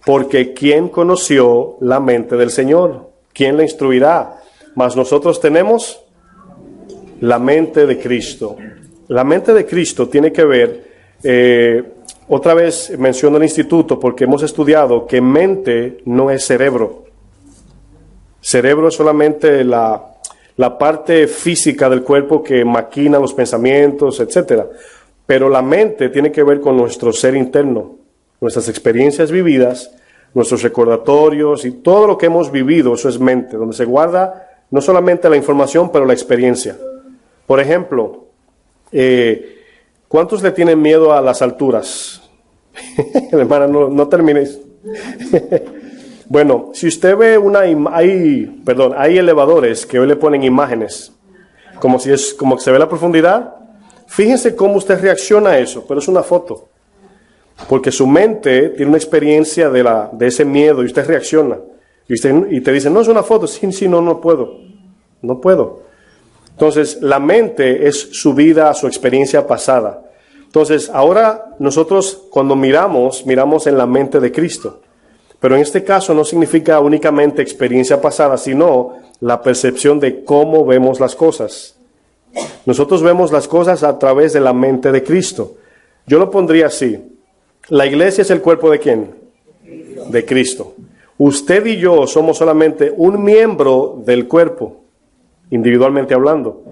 Porque ¿quién conoció la mente del Señor? ¿Quién le instruirá? Mas nosotros tenemos la mente de Cristo. La mente de Cristo tiene que ver, otra vez menciono el instituto porque hemos estudiado que mente no es cerebro. Cerebro es solamente la parte física del cuerpo que maquina los pensamientos, etcétera. Pero la mente tiene que ver con nuestro ser interno, nuestras experiencias vividas, nuestros recordatorios y todo lo que hemos vivido, eso es mente, donde se guarda no solamente la información, pero la experiencia. Por ejemplo, ¿cuántos le tienen miedo a las alturas? Hermana, no termines. Bueno, si usted ve hay elevadores que hoy le ponen imágenes, como que se ve la profundidad. Fíjense cómo usted reacciona a eso, pero es una foto. Porque su mente tiene una experiencia de ese miedo y usted reacciona. Y te dice, no es una foto, sí, no puedo. No puedo. Entonces, la mente es su vida, su experiencia pasada. Entonces, ahora nosotros cuando miramos en la mente de Cristo. Pero en este caso no significa únicamente experiencia pasada, sino la percepción de cómo vemos las cosas. Nosotros vemos las cosas a través de la mente de Cristo. Yo lo pondría así. La iglesia es el cuerpo ¿de quién? De Cristo. Usted y yo somos solamente un miembro del cuerpo, individualmente hablando.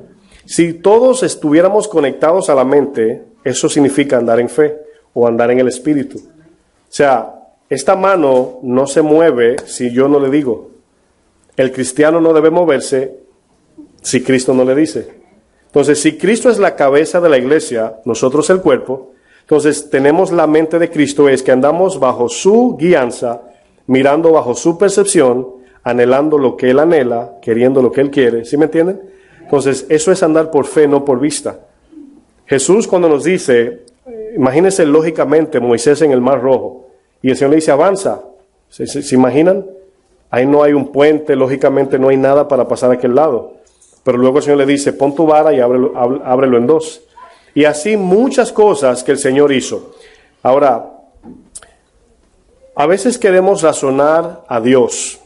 Si todos estuviéramos conectados a la mente, eso significa andar en fe o andar en el Espíritu. O sea, esta mano no se mueve si yo no le digo. El cristiano no debe moverse si Cristo no le dice. Entonces, si Cristo es la cabeza de la iglesia, nosotros el cuerpo, entonces tenemos la mente de Cristo, es que andamos bajo su guianza, mirando bajo su percepción, anhelando lo que Él anhela, queriendo lo que Él quiere. ¿Sí me entienden? Entonces, eso es andar por fe, no por vista. Jesús cuando nos dice, imagínense lógicamente Moisés en el Mar Rojo, y el Señor le dice, avanza. ¿Se imaginan? Ahí no hay un puente, lógicamente no hay nada para pasar a aquel lado. Pero luego el Señor le dice, pon tu vara y ábrelo en dos. Y así muchas cosas que el Señor hizo. Ahora, a veces queremos razonar a Dios.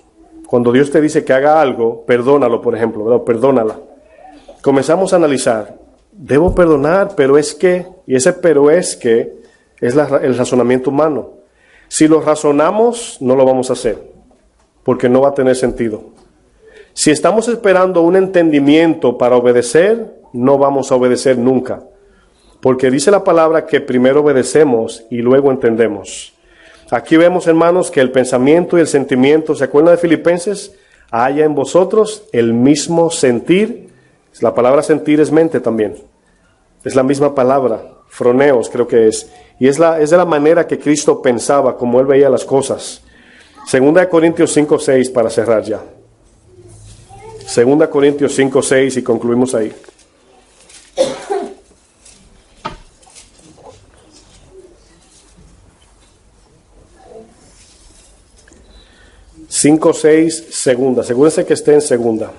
Cuando Dios te dice que haga algo, perdónalo, por ejemplo, ¿verdad? Perdónala. Comenzamos a analizar, debo perdonar, pero es que, y ese pero es que, es el razonamiento humano. Si lo razonamos, no lo vamos a hacer, porque no va a tener sentido. Si estamos esperando un entendimiento para obedecer, no vamos a obedecer nunca. Porque dice la palabra que primero obedecemos y luego entendemos. Aquí vemos, hermanos, que el pensamiento y el sentimiento, ¿se acuerdan de Filipenses? Haya en vosotros el mismo sentir. La palabra sentir es mente también. Es la misma palabra, froneos creo que es. Y es de la manera que Cristo pensaba, como Él veía las cosas. 2 Corintios 5:6 para cerrar ya. 2 Corintios 5:6 y concluimos ahí. Cinco, seis, segunda. Asegúrense que esté en segunda.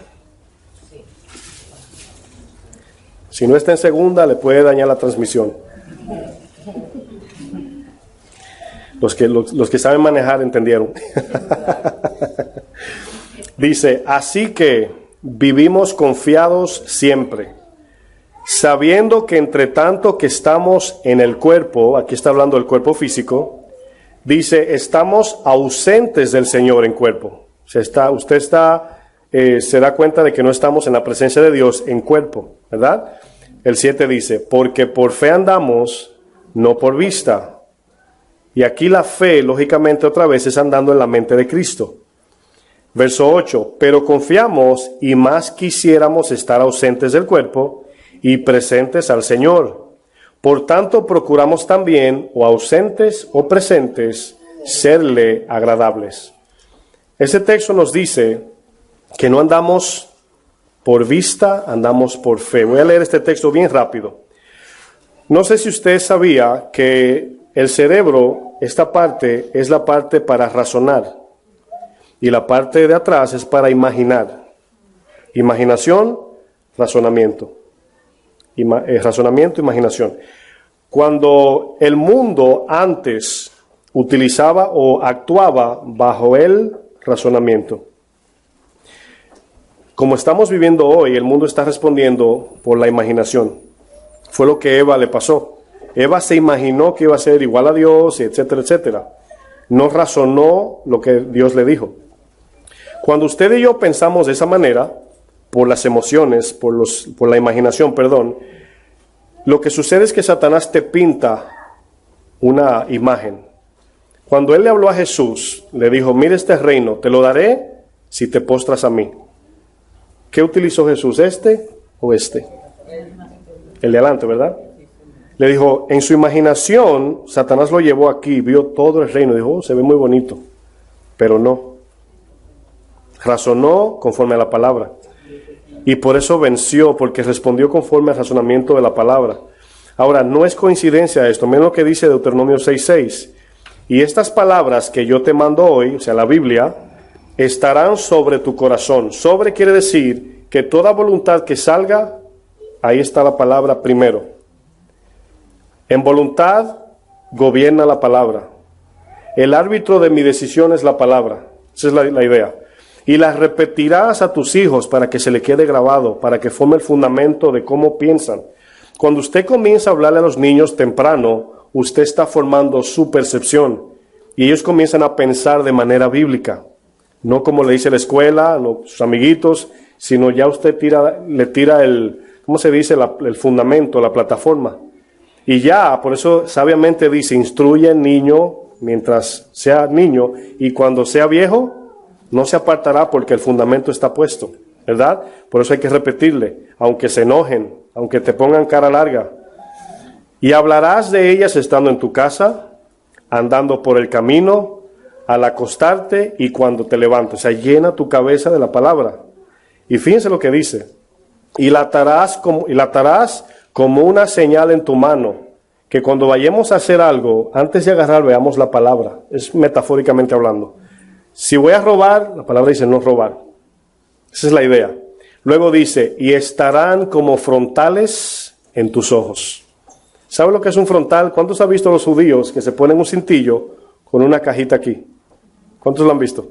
Si no está en segunda, le puede dañar la transmisión. Los que saben manejar entendieron. Dice, así que vivimos confiados siempre, sabiendo que entre tanto que estamos en el cuerpo, aquí está hablando del cuerpo físico, dice, estamos ausentes del Señor en cuerpo. Usted se da cuenta de que no estamos en la presencia de Dios en cuerpo, ¿verdad? El 7 dice, porque por fe andamos, no por vista. Y aquí la fe, lógicamente, otra vez es andando en la mente de Cristo. Verso 8, pero confiamos y más quisiéramos estar ausentes del cuerpo y presentes al Señor. Por tanto, procuramos también, o ausentes o presentes, serle agradables. Ese texto nos dice que no andamos por vista, andamos por fe. Voy a leer este texto bien rápido. No sé si usted sabía que el cerebro, esta parte, es la parte para razonar. Y la parte de atrás es para imaginar. Imaginación, razonamiento. Razonamiento, imaginación. Cuando el mundo antes utilizaba o actuaba bajo el razonamiento, como estamos viviendo hoy, el mundo está respondiendo por la imaginación. Fue lo que Eva le pasó. Eva se imaginó que iba a ser igual a Dios, etcétera, etcétera. No razonó lo que Dios le dijo. Cuando usted y yo pensamos de esa manera, por las emociones, por la imaginación, lo que sucede es que Satanás te pinta una imagen. Cuando él le habló a Jesús, le dijo, mira este reino, te lo daré si te postras a mí. ¿Qué utilizó Jesús? ¿Este o este? El de adelante, ¿verdad? Le dijo, en su imaginación, Satanás lo llevó aquí, vio todo el reino, dijo, se ve muy bonito, pero no. Razonó conforme a la palabra. Y por eso venció, porque respondió conforme al razonamiento de la palabra. Ahora, no es coincidencia esto, miren lo que dice Deuteronomio 6:6. Y estas palabras que yo te mando hoy, o sea, la Biblia, estarán sobre tu corazón. Sobre quiere decir que toda voluntad que salga, ahí está la palabra primero. En voluntad gobierna la palabra. El árbitro de mi decisión es la palabra. Esa es la idea. Y las repetirás a tus hijos para que se le quede grabado, para que forme el fundamento de cómo piensan. Cuando usted comienza a hablarle a los niños temprano, usted está formando su percepción y ellos comienzan a pensar de manera bíblica. No como le dice la escuela, sus amiguitos, sino ya usted le tira el, ¿cómo se dice? El fundamento, la plataforma. Y ya, por eso sabiamente dice, instruye al niño mientras sea niño, y cuando sea viejo, no se apartará porque el fundamento está puesto, ¿verdad? Por eso hay que repetirle, aunque se enojen, aunque te pongan cara larga. Y hablarás de ellas estando en tu casa, andando por el camino, al acostarte y cuando te levantes. O sea, llena tu cabeza de la palabra. Y fíjense lo que dice. Y la atarás como una señal en tu mano, que cuando vayamos a hacer algo, antes de agarrar, veamos la palabra. Es metafóricamente hablando. Si voy a robar, la palabra dice no robar. Esa es la idea. Luego dice, y estarán como frontales en tus ojos. ¿Sabe lo que es un frontal? ¿Cuántos han visto los judíos que se ponen un cintillo con una cajita aquí? ¿Cuántos lo han visto?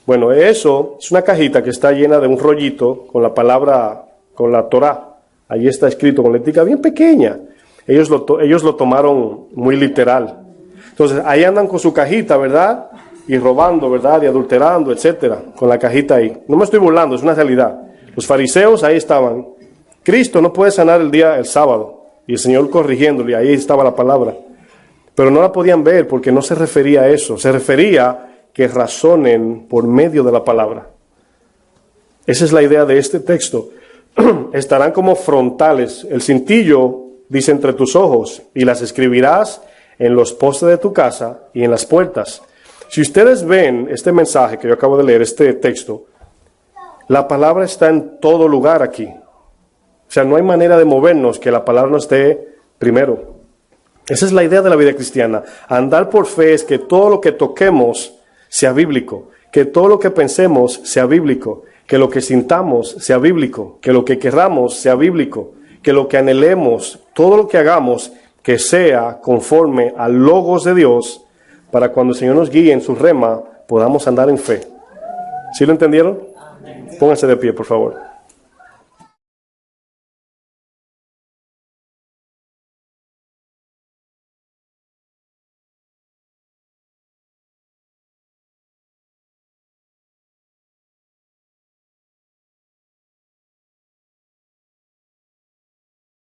Bueno, eso es una cajita que está llena de un rollito con la palabra, con la Torá. Allí está escrito con letra bien pequeña. Ellos lo tomaron muy literal. Entonces, ahí andan con su cajita, ¿verdad? Y robando, ¿verdad? Y adulterando, etcétera, con la cajita ahí. No me estoy burlando, es una realidad. Los fariseos ahí estaban. Cristo no puede sanar el sábado. Y el Señor corrigiéndole, ahí estaba la palabra. Pero no la podían ver porque no se refería a eso. Se refería que razonen por medio de la palabra. Esa es la idea de este texto. Estarán como frontales. El cintillo dice entre tus ojos, y las escribirás en los postes de tu casa y en las puertas. Si ustedes ven este mensaje que yo acabo de leer, este texto, la palabra está en todo lugar aquí. O sea, no hay manera de movernos que la palabra no esté primero. Esa es la idea de la vida cristiana. Andar por fe es que todo lo que toquemos sea bíblico, que todo lo que pensemos sea bíblico, que lo que sintamos sea bíblico, que lo que querramos sea bíblico, que lo que anhelemos, todo lo que hagamos, que sea conforme al logos de Dios, para cuando el Señor nos guíe en su rema, podamos andar en fe. ¿Sí lo entendieron? Pónganse de pie, por favor.